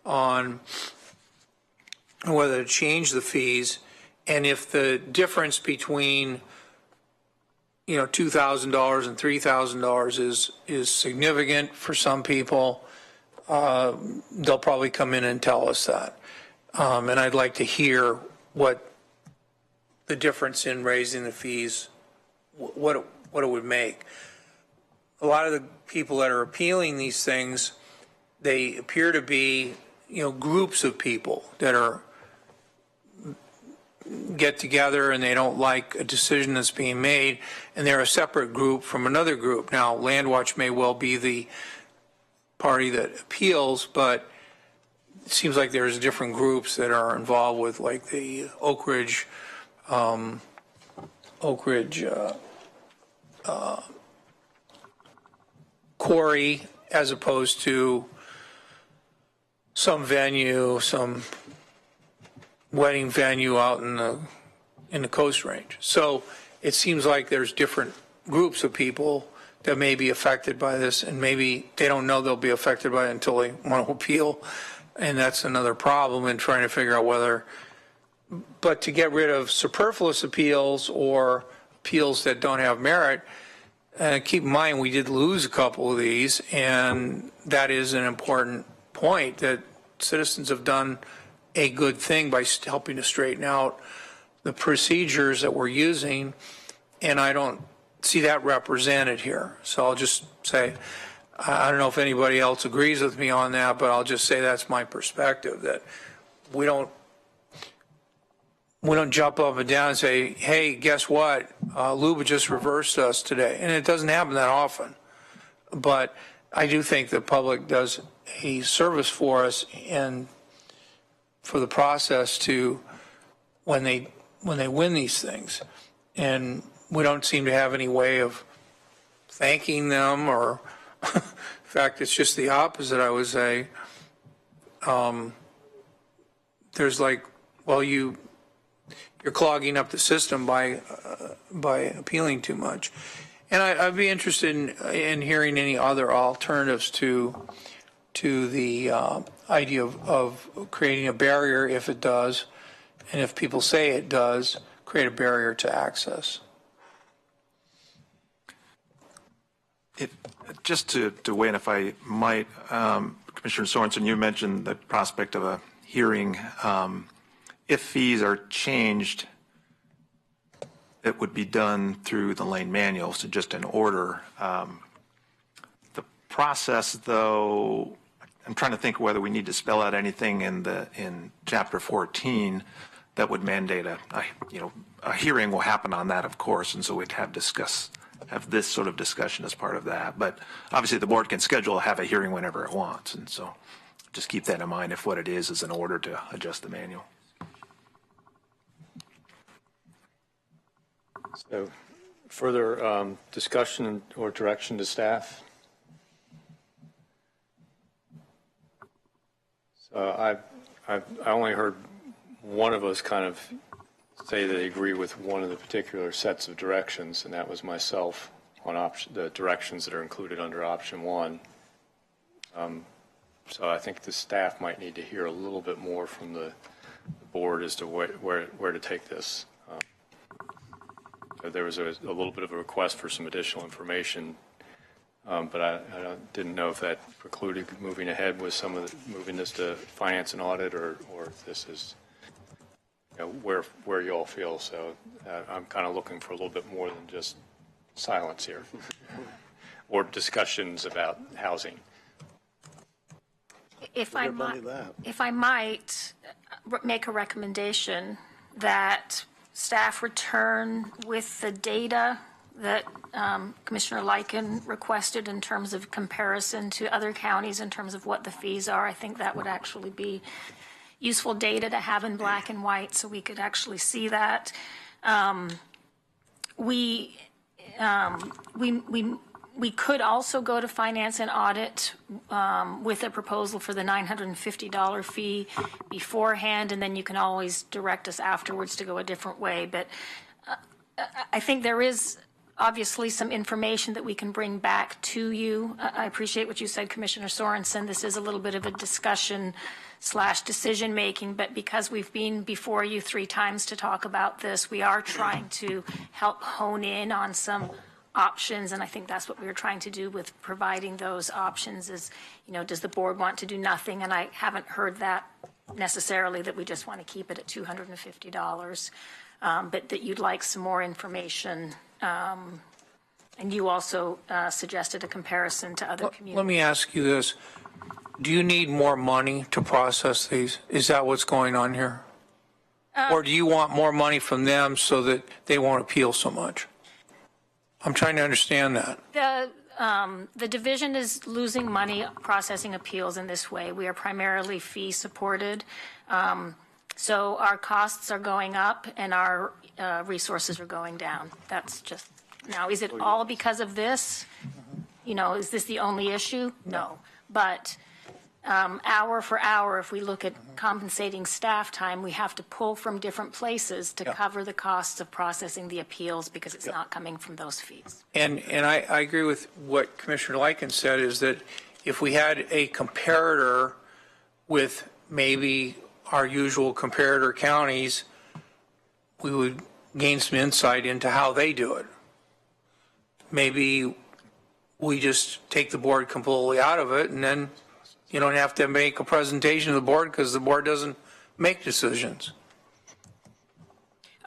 on whether to change the fees, and if the difference between $2,000 and $3,000 is significant for some people, they'll probably come in and tell us that, and I'd like to hear what the difference in raising the fees, what it would make. A lot of the people that are appealing these things, they appear to be, groups of people that get together and they don't like a decision that's being made, and they're a separate group from another group. Now, Landwatch may well be the party that appeals, but it seems like there's different groups that are involved with, like the Oak Ridge quarry, as opposed to some venue, some wedding venue out in the Coast Range. So it seems like there's different groups of people that may be affected by this, and maybe they don't know they'll be affected by it until they want to appeal, and that's another problem in trying to figure out whether but to get rid of superfluous appeals or appeals that don't have merit, keep in mind, we did lose a couple of these, and that is an important point, that citizens have done a good thing by helping to straighten out the procedures that we're using, and I don't see that represented here. So I'll just say, I don't know if anybody else agrees with me on that, but I'll just say that's my perspective, that we don't jump up and down and say, hey, guess what? Luba just reversed us today. And it doesn't happen that often. But I do think the public does a service for us and for the process to, when they win these things. And we don't seem to have any way of thanking them, or in fact, it's just the opposite, I would say. There's like, well, you're clogging up the system by appealing too much. And I'd be interested in hearing any other alternatives to the idea of creating a barrier, if it does, and if people say it does, create a barrier to access. Just to weigh in, if I might, Commissioner Sorensen, you mentioned the prospect of a hearing. If fees are changed, it would be done through the lane manual, so just an order. The process, though, I'm trying to think whether we need to spell out anything in Chapter 14 that would mandate a hearing will happen on that, of course, and so we'd have this sort of discussion as part of that. But obviously, the board can have a hearing whenever it wants, and so just keep that in mind if what it is an order to adjust the manual. So further discussion or direction to staff? So I only heard one of us kind of say they agree with one of the particular sets of directions, and that was myself on the directions that are included under option 1. So I think the staff might need to hear a little bit more from the board as to where to take this. There was a little bit of a request for some additional information, but I didn't know if that precluded moving ahead with moving this to finance and audit, or if this is where you all feel. So I'm kind of looking for a little bit more than just silence here, or discussions about housing. If I might make a recommendation that staff return with the data that Commissioner Lyken requested in terms of comparison to other counties in terms of what the fees are. I think that would actually be useful data to have in black and white so we could actually see that. We could also go to finance and audit with a proposal for the $950 fee beforehand, and then you can always direct us afterwards to go a different way. But I think there is obviously some information that we can bring back to you. I appreciate what you said, Commissioner Sorensen. This is a little bit of a discussion/decision making, but because we've been before you 3 times to talk about this, we are trying to help hone in on some options, and I think that's what we were trying to do with providing those options is, does the board want to do nothing? And I haven't heard that necessarily, that we just want to keep it at $250, but that you'd like some more information. And you also suggested a comparison to other communities. Let me ask you this. Do you need more money to process these? Is that what's going on here? Or do you want more money from them so that they won't appeal so much? I'm trying to understand that. The division is losing money processing appeals in this way. We are primarily fee supported. So our costs are going up and our resources are going down. That's just, now, is it all because of this? Is this the only issue? No. But hour for hour, if we look at compensating staff time, we have to pull from different places to cover the costs of processing the appeals because it's not coming from those fees. And I agree with what Commissioner Lyken said, is that if we had a comparator with maybe our usual comparator counties, we would gain some insight into how they do it. Maybe we just take the board completely out of it, and then you don't have to make a presentation to the board because the board doesn't make decisions.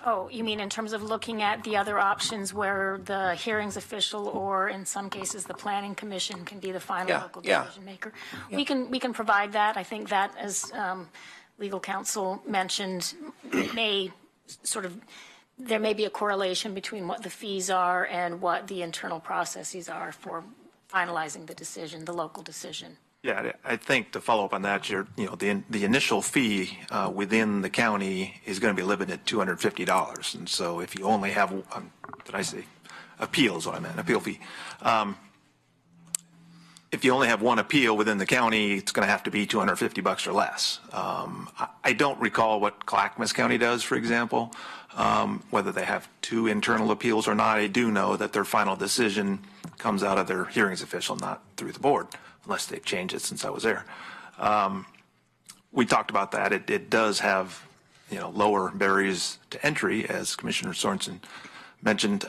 Oh, you mean in terms of looking at the other options where the hearings official or in some cases the planning commission can be the final local decision maker? Yeah. We can provide that. I think that, as legal counsel mentioned, may sort of, there may be a correlation between what the fees are and what the internal processes are for finalizing the decision, the local decision. Yeah, I think to follow up on that, the initial fee within the county is going to be limited at $250. And so if you only have, did I say appeals, what I meant, appeal fee. If you only have one appeal within the county, it's going to have to be $250 or less. I don't recall what Clackamas County does, for example, whether they have 2 internal appeals or not. I do know that their final decision comes out of their hearings official, not through the board, unless they've changed it since I was there. We talked about that. It does have, lower barriers to entry, as Commissioner Sorensen mentioned.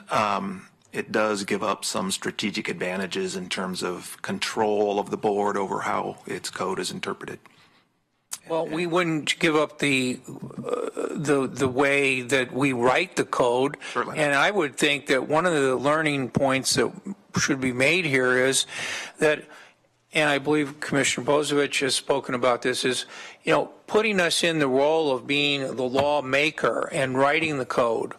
It does give up some strategic advantages in terms of control of the board over how its code is interpreted. Well, we wouldn't give up the way that we write the code. Certainly. And I would think that one of the learning points that should be made here is that, and I believe Commissioner Bozovich has spoken about this, is, putting us in the role of being the lawmaker and writing the code,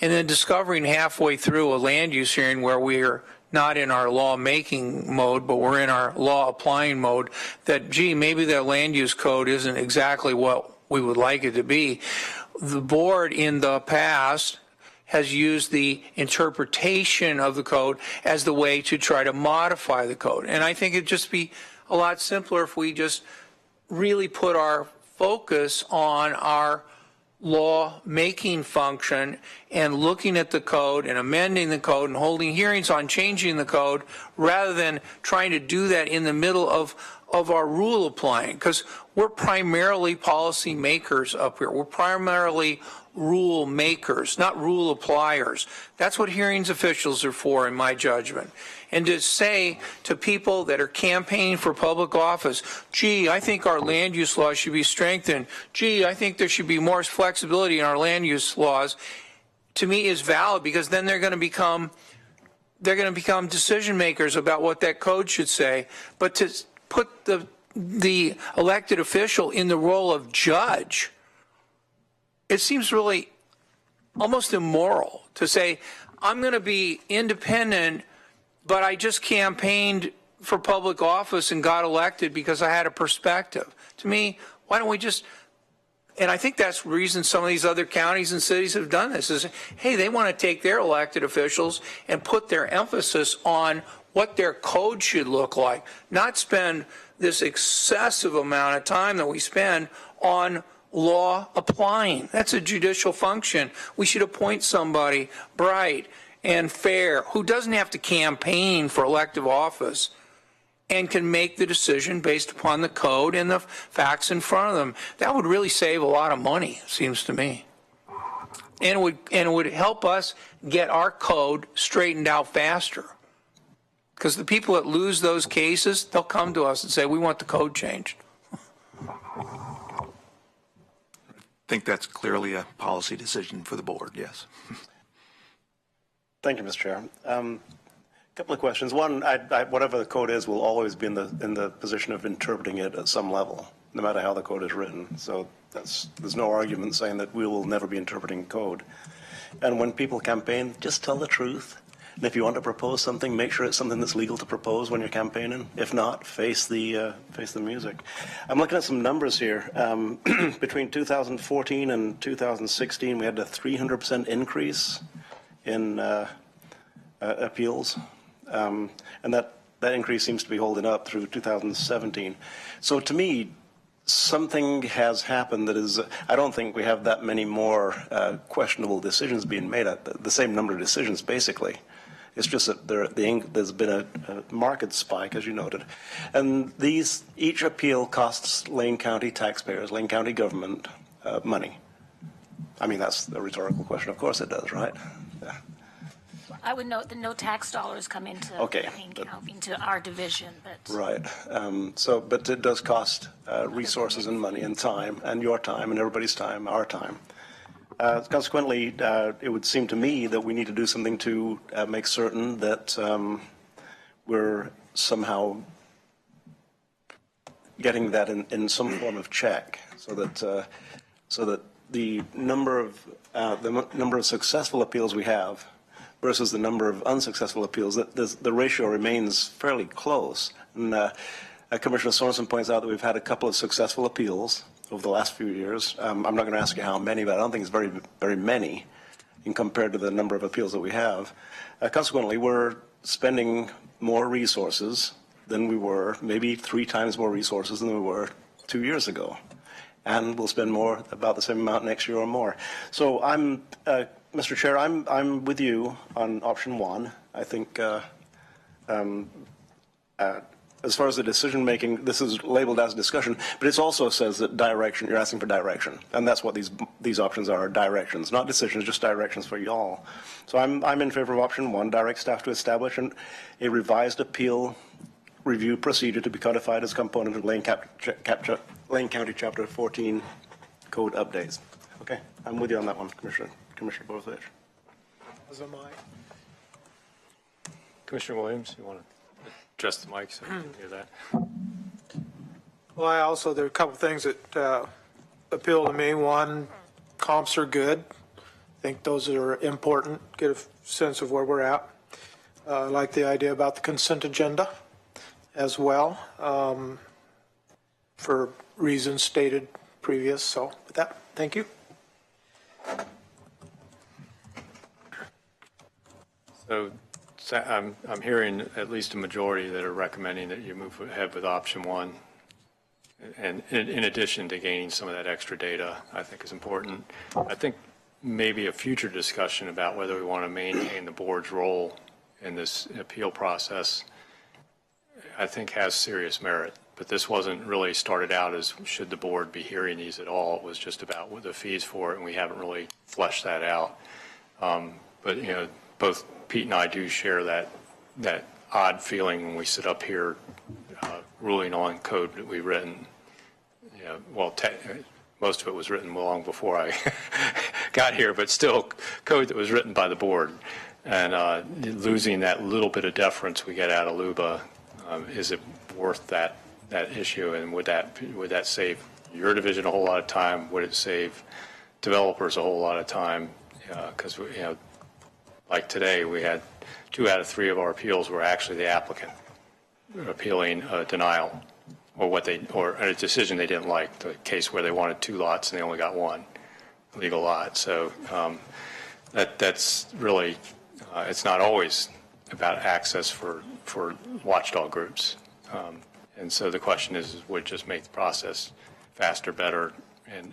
and then discovering halfway through a land use hearing where we're not in our law-making mode, but we're in our law-applying mode, that, gee, maybe that land use code isn't exactly what we would like it to be. The board in the past has used the interpretation of the code as the way to try to modify the code. And I think it'd just be a lot simpler if we just really put our focus on our law-making function and looking at the code and amending the code and holding hearings on changing the code, rather than trying to do that in the middle of our rule applying, because we're primarily policy makers up here. We're primarily rule makers, not rule appliers. That's what hearings officials are for, in my judgment. And to say to people that are campaigning for public office, gee, I think our land use laws should be strengthened. Gee, I think there should be more flexibility in our land use laws, to me is valid, because then they're going to become decision makers about what that code should say. But to put the elected official in the role of judge, it seems really almost immoral to say, I'm going to be independent, but I just campaigned for public office and got elected because I had a perspective. To me, why don't we just, and I think that's the reason some of these other counties and cities have done this, is, hey, they want to take their elected officials and put their emphasis on what their code should look like, not spend this excessive amount of time that we spend on law applying. That's a judicial function. We should appoint somebody bright and fair who doesn't have to campaign for elective office and can make the decision based upon the code and the facts in front of them. That would really save a lot of money, it seems to me. And it would help us get our code straightened out faster. Because the people that lose those cases, they'll come to us and say, we want the code changed. I think that's clearly a policy decision for the board, yes. Thank you, Mr. Chair. A couple of questions. One, whatever the code is, we'll always be in the position of interpreting it at some level, no matter how the code is written. So there's no argument saying that we will never be interpreting code. And when people campaign, just tell the truth. And if you want to propose something, make sure it's something that's legal to propose when you're campaigning. If not, face the music. I'm looking at some numbers here. Between 2014 and 2016, we had a 300% increase in appeals, and that increase seems to be holding up through 2017. So to me, something has happened that is, I don't think we have that many more questionable decisions being made, at the same number of decisions, basically. It's just that there's been a market spike, as you noted. And each appeal costs Lane County taxpayers, Lane County government, money. I mean, that's a rhetorical question. Of course it does, right? Yeah. I would note that no tax dollars come into into our division, but Right. But it does cost resources and money and time, and your time and everybody's time, our time. Consequently, it would seem to me that we need to do something to make certain that we're somehow getting that in some form of check, so that the number of successful appeals we have versus the number of unsuccessful appeals, that the ratio remains fairly close. And Commissioner Sorensen points out that we've had a couple of successful appeals over the last few years. I'm not going to ask you how many, but I don't think it's very, very many in compared to the number of appeals that we have. Consequently, we're spending more resources than we were, maybe 3 times more resources than we were 2 years ago. And we'll spend more, about the same amount next year or more. So Mr. Chair, I'm with you on option 1. I think as far as the decision making, this is labeled as discussion, but it also says that direction, you're asking for direction. And that's what these options are, directions, not decisions, just directions for you-all. So I'm in favor of option 1, direct staff to establish a revised appeal review procedure to be codified as a component of Lane County Chapter 14 code updates. Okay, I'm with you on that one, Commissioner Bozich. As am I. Commissioner Williams, you want to address the mic so we can hear that? Well, there are a couple things that appeal to me. One, comps are good. I think those are important. Get a sense of where we're at. I like the idea about the consent agenda as well, for reasons stated previous. So with that, thank you. So I'm hearing at least a majority that are recommending that you move ahead with option 1. And in addition to gaining some of that extra data, I think is important. I think maybe a future discussion about whether we want to maintain the board's role in this appeal process, I think has serious merit. But this wasn't really started out as should the board be hearing these at all. It was just about what the fees for it, and we haven't really fleshed that out. But both Pete and I do share that odd feeling when we sit up here ruling on code that we've written. Most of it was written long before I got here, but still code that was written by the board. And losing that little bit of deference we get out of LUBA, is it worth that issue? And would that save your division a whole lot of time? Would it save developers a whole lot of time? Because like today, we had 2 out of 3 of our appeals were actually the applicant appealing a denial or a decision they didn't like, the case where they wanted 2 lots and they only got 1 legal lot. So that's really, it's not always about access for watchdog groups. And so the question is would it just make the process faster, better, and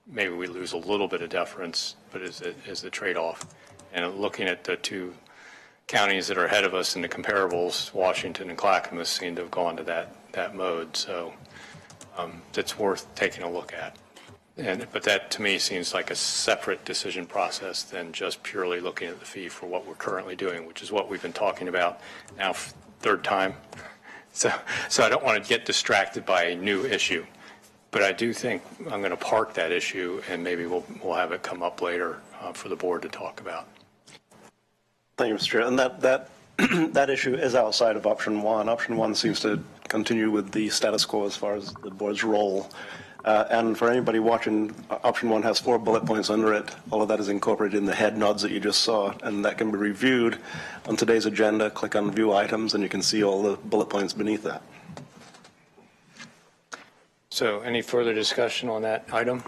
maybe we lose a little bit of deference, but is the trade-off. And looking at the 2 counties that are ahead of us in the comparables, Washington and Clackamas seem to have gone to that mode. So that's worth taking a look at. But that to me seems like a separate decision process than just purely looking at the fee for what we're currently doing, which is what we've been talking about now 3rd time. So I don't want to get distracted by a new issue, but I do think I'm going to park that issue and maybe we'll have it come up later for the board to talk about. Thank you, Mr. Chair. And that issue is outside of option 1. Option 1 seems to continue with the status quo as far as the board's role. And for anybody watching, option 1 has 4 bullet points under it. All of that is incorporated in the head nods that you just saw, and that can be reviewed on today's agenda. Click on view items, and you can see all the bullet points beneath that. So any further discussion on that item?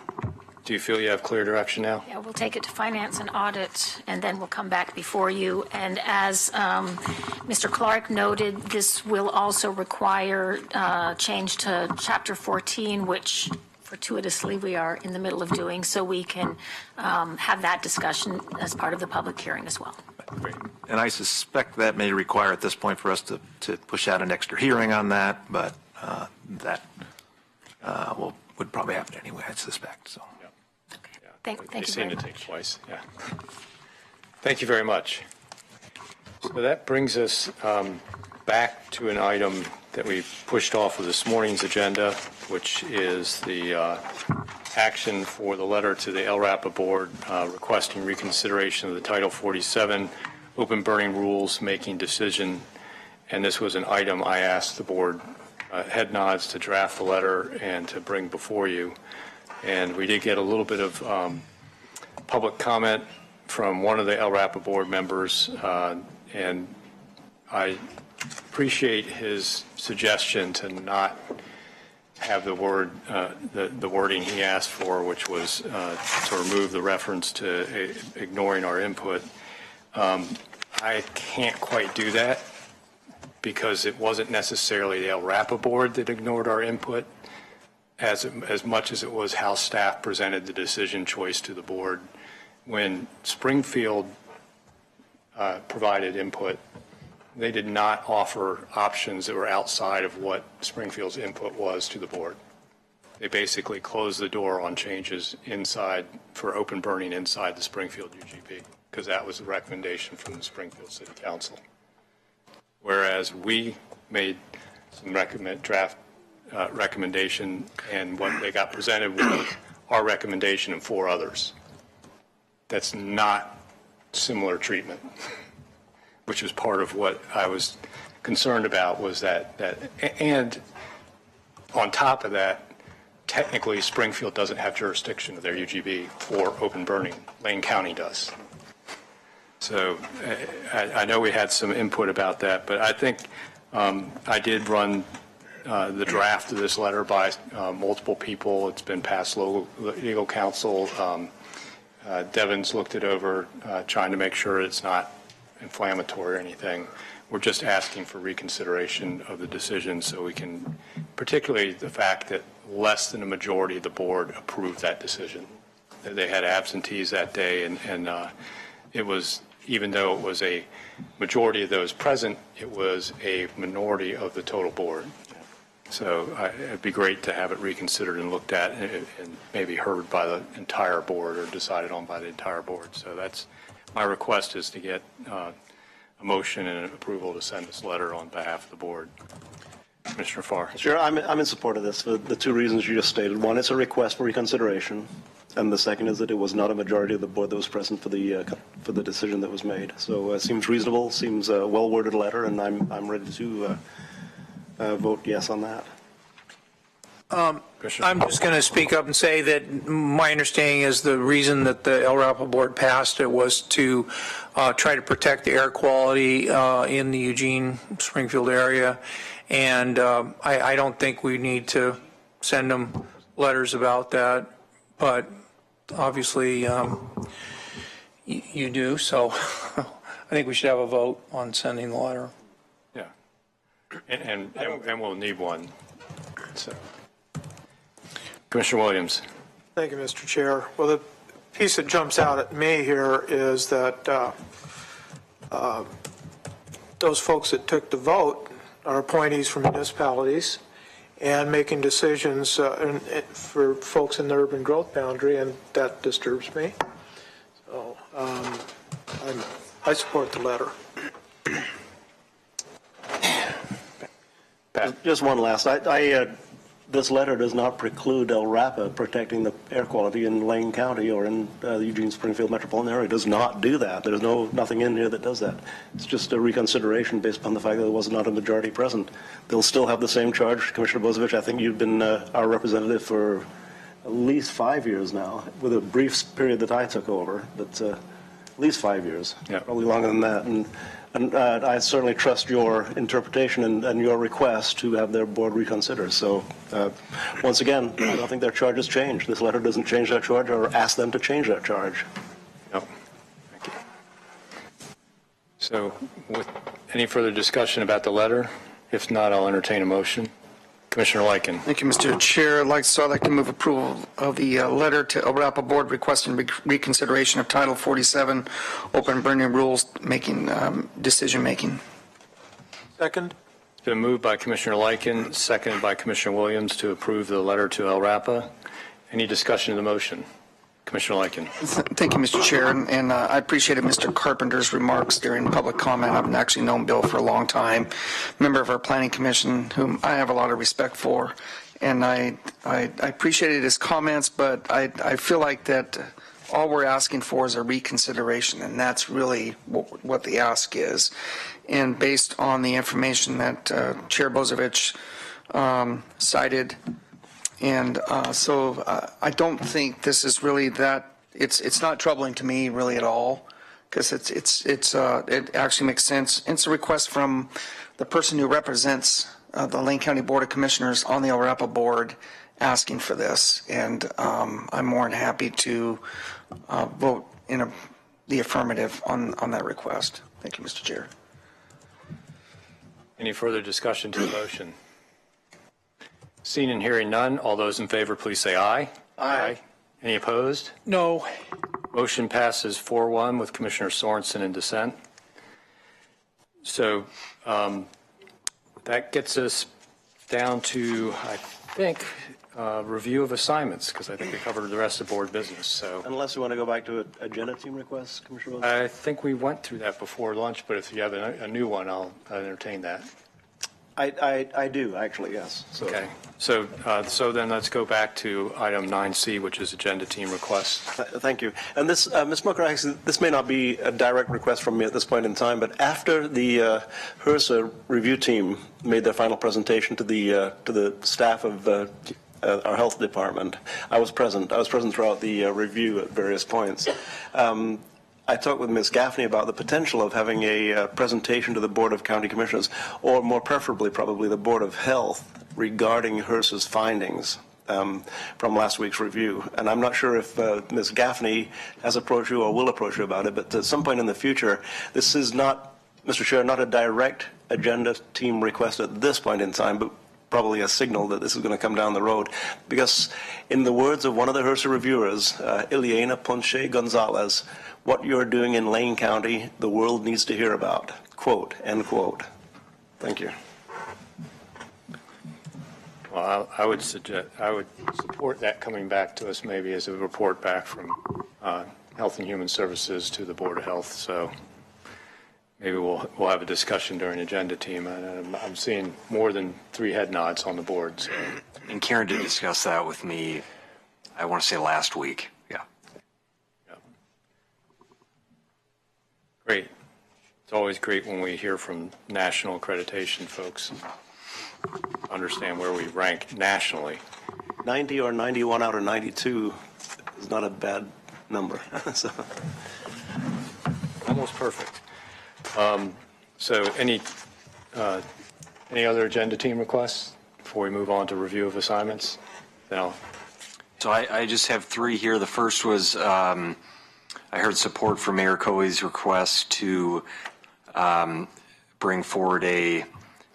Do you feel you have clear direction now? Yeah, we'll take it to Finance and Audit, and then we'll come back before you. And as Mr. Clark noted, this will also require change to Chapter 14, which fortuitously we are in the middle of doing, so we can have that discussion as part of the public hearing as well. Great. And I suspect that may require at this point for us to push out an extra hearing on that, but that would probably happen anyway, I suspect. So. Thank They you seem very to much. take twice, yeah. Thank you very much. So that brings us back to an item that we pushed off of this morning's agenda, which is the action for the letter to the LRAPA board requesting reconsideration of the Title 47 open burning rules making decision. And this was an item I asked the board head nods to draft the letter and to bring before you. And we did get a little bit of public comment from one of the LRAPA board members, and I appreciate his suggestion to not have the wording he asked for, which was to remove the reference to ignoring our input. I can't quite do that because it wasn't necessarily the LRAPA board that ignored our input as much as it was how staff presented the decision choice to the board. When Springfield provided input, they did not offer options that were outside of what Springfield's input was to the board. They basically closed the door on changes inside for open burning inside the Springfield UGB because that was the recommendation from the Springfield City Council. Whereas we made some draft recommendation, and what they got presented was our recommendation and 4 others. That's not similar treatment, which was part of what I was concerned about was that and on top of that, technically Springfield doesn't have jurisdiction of their UGB for open burning. Lane County does. So I know we had some input about that, but I think I did run the draft of this letter by multiple people. It's been passed legal counsel. Devin's looked it over, trying to make sure it's not inflammatory or anything. We're just asking for reconsideration of the decision so we can, particularly the fact that less than a majority of the board approved that decision. They had absentees that day, and it was, even though it was a majority of those present, it was a minority of the total board. So it'd be great to have it reconsidered and looked at and maybe heard by the entire board or decided on by the entire board. So that's my request, is to get a motion and an approval to send this letter on behalf of the board. Commissioner Farr. Sure, I'm in support of this for the 2 reasons you just stated. One, it's a request for reconsideration, and the second is that it was not a majority of the board that was present for the decision that was made. So it seems reasonable, seems a well-worded letter, and I'm ready to vote yes on that. I'm just going to speak up and say that my understanding is the reason that the LRAPA board passed it was to try to protect the air quality in the Eugene, Springfield area. And I don't think we need to send them letters about that, but obviously you do. So I think we should have a vote on sending the letter. Yeah, and we'll need one. So, Commissioner Williams. Thank you, Mr. Chair. Well, the piece that jumps out at me here is that those folks that took the vote are appointees from municipalities and making decisions for folks in the urban growth boundary, and that disturbs me. So I support the letter. Just one last. This letter does not preclude LRAPA protecting the air quality in Lane County or in the Eugene Springfield metropolitan area. It does not do that. There's nothing in here that does that. It's just a reconsideration based upon the fact that there was not a majority present. They'll still have the same charge. Commissioner Bozovich, I think you've been our representative for at least 5 years now, with a brief period that I took over, but at least 5 years, yeah. Probably longer than that. And I certainly trust your interpretation and your request to have their board reconsider. So once again, I don't think their charge has changed. This letter doesn't change that charge or ask them to change that charge. No. Thank you. So with any further discussion about the letter? If not, I'll entertain a motion. Commissioner Lykin. Thank you, Mr. Chair. I'd like to move approval of the letter to LRAPA board requesting reconsideration of Title 47 open burning rules making decision making. Second. It's been moved by Commissioner Lykin, seconded by Commissioner Williams to approve the letter to LRAPA. Any discussion of the motion? Commissioner Lykin. Thank you, Mr. Chair, and I appreciated Mr. Carpenter's remarks during public comment. I've actually known Bill for a long time, member of our Planning Commission, whom I have a lot of respect for, and I appreciated his comments, but I feel like that all we're asking for is a reconsideration, and that's really what the ask is. And based on the information that Chair Bozovich cited, and so I don't think this is really that, it's not troubling to me really at all, because it actually makes sense. It's a request from the person who represents the Lane County Board of Commissioners on the El Rapa board asking for this, and I'm more than happy to vote in the affirmative on that request. Thank you, Mr. Chair. Any further discussion to the motion? Seeing and hearing none, all those in favor, please say aye. Aye. Any opposed? No. Motion passes 4-1 with Commissioner Sorensen in dissent. So that gets us down to, I think, review of assignments, because I think we covered the rest of board business. So Unless you want to go back to agenda team requests, Commissioner Wilson? I think we went through that before lunch, but if you have a new one, I'll entertain that. I do, actually, yes. So. Okay. So then let's go back to item 9C, which is agenda team requests. Thank you. And this, Ms. Smoker, actually, this may not be a direct request from me at this point in time, but after the HRSA review team made their final presentation to the staff of our health department, I was present. I was present throughout the review at various points. I talked with Ms. Gaffney about the potential of having a presentation to the Board of County Commissioners, or more preferably probably the Board of Health, regarding HRSA's findings from last week's review. And I'm not sure if Ms. Gaffney has approached you or will approach you about it, but at some point in the future, this is not, Mr. Chair, not a direct agenda team request at this point in time, but probably a signal that this is going to come down the road. Because in the words of one of the HRSA reviewers, Ileana Ponce Gonzalez, what you're doing in Lane County, the world needs to hear about. Quote, end quote. Thank you. Well, I would support that coming back to us maybe as a report back from Health and Human Services to the Board of Health. So maybe we'll have a discussion during agenda team. I'm seeing more than 3 head nods on the board. So. And Karen did discuss that with me, I want to say last week. Yeah. Great. It's always great when we hear from national accreditation folks, understand where we rank nationally. 90 or 91 out of 92 is not a bad number. So. Almost perfect. So any other agenda team requests before we move on to review of assignments? Then So I just have 3 here. The first was I heard support for Mayor Coey's request to bring forward a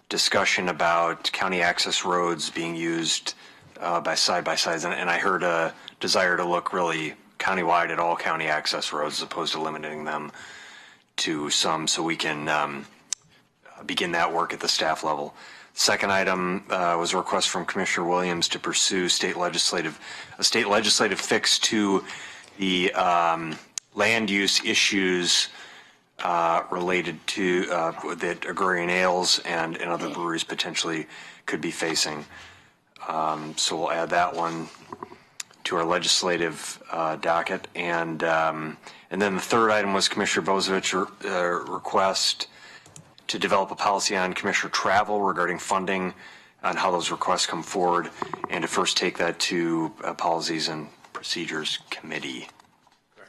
discussion about county access roads being used by side-by-sides, and I heard a desire to look really countywide at all county access roads as opposed to limiting them to some, so we can begin that work at the staff level. Second item was a request from Commissioner Williams to pursue a state legislative fix to the land use issues related to that Agrarian Ales and other breweries potentially could be facing. So we'll add that one to our legislative docket. And then the third item was Commissioner Bozovich's request to develop a policy on commissioner travel regarding funding and how those requests come forward, and to first take that to Policies and Procedures Committee.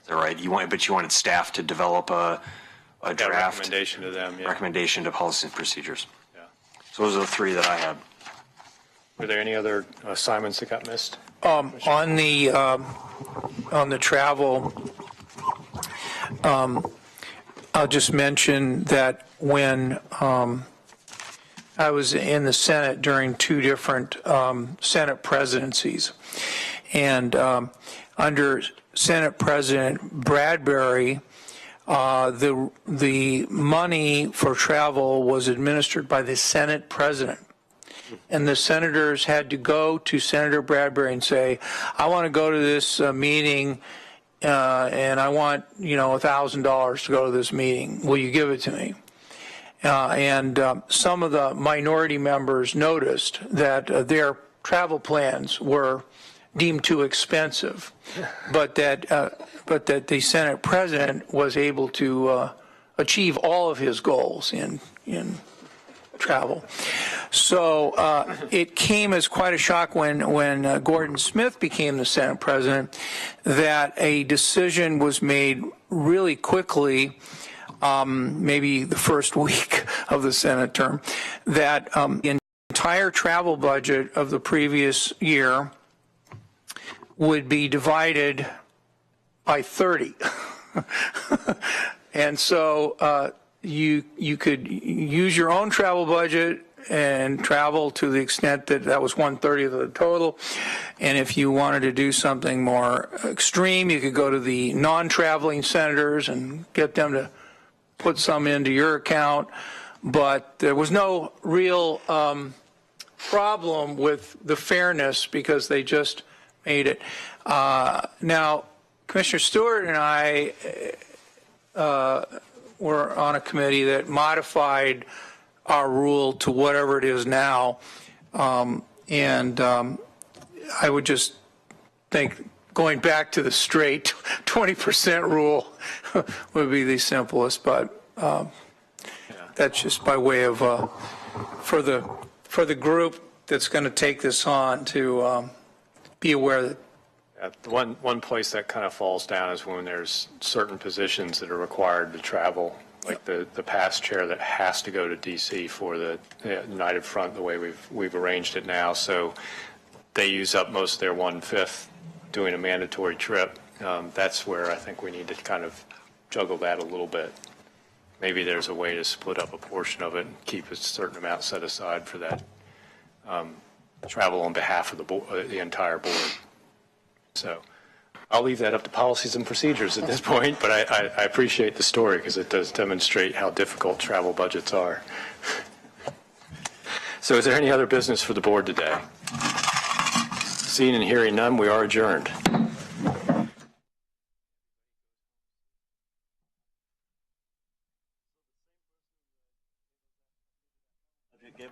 Is that right? But you wanted staff to develop a draft recommendation to them. Yeah. Recommendation to Policies and Procedures. Yeah. So those are the 3 that I had. Were there any other assignments that got missed? On the travel, I'll just mention that when I was in the Senate during 2 different Senate presidencies, and under Senate President Bradbury, the money for travel was administered by the Senate President. And the senators had to go to Senator Bradbury and say, I want to go to this meeting and I want, $1,000 to go to this meeting. Will you give it to me? And some of the minority members noticed that their travel plans were deemed too expensive, but that the Senate president was able to achieve all of his goals in travel. So it came as quite a shock when Gordon Smith became the Senate president that a decision was made really quickly, maybe the first week of the Senate term, that the entire travel budget of the previous year would be divided by 30. And so you could use your own travel budget and travel to the extent that was 1/30 of the total. And if you wanted to do something more extreme, you could go to the non-traveling senators and get them to put some into your account. But there was no real problem with the fairness because they just made it. Now, Commissioner Stewart and I were on a committee that modified our rule to whatever it is now. And I would just think going back to the straight 20% rule would be the simplest, but that's just by way of, for the group that's going to take this on to be aware that. One place that kind of falls down is when there's certain positions that are required to travel, like the past chair that has to go to DC for the United Front, the way we've arranged it now. So they use up most of their 1/5 doing a mandatory trip. That's where I think we need to kind of juggle that a little bit. Maybe there's a way to split up a portion of it and keep a certain amount set aside for that travel on behalf of the entire board. So I'll leave that up to policies and procedures at this point, but I appreciate the story because it does demonstrate how difficult travel budgets are. So is there any other business for the board today? Seeing and hearing none, we are adjourned. Give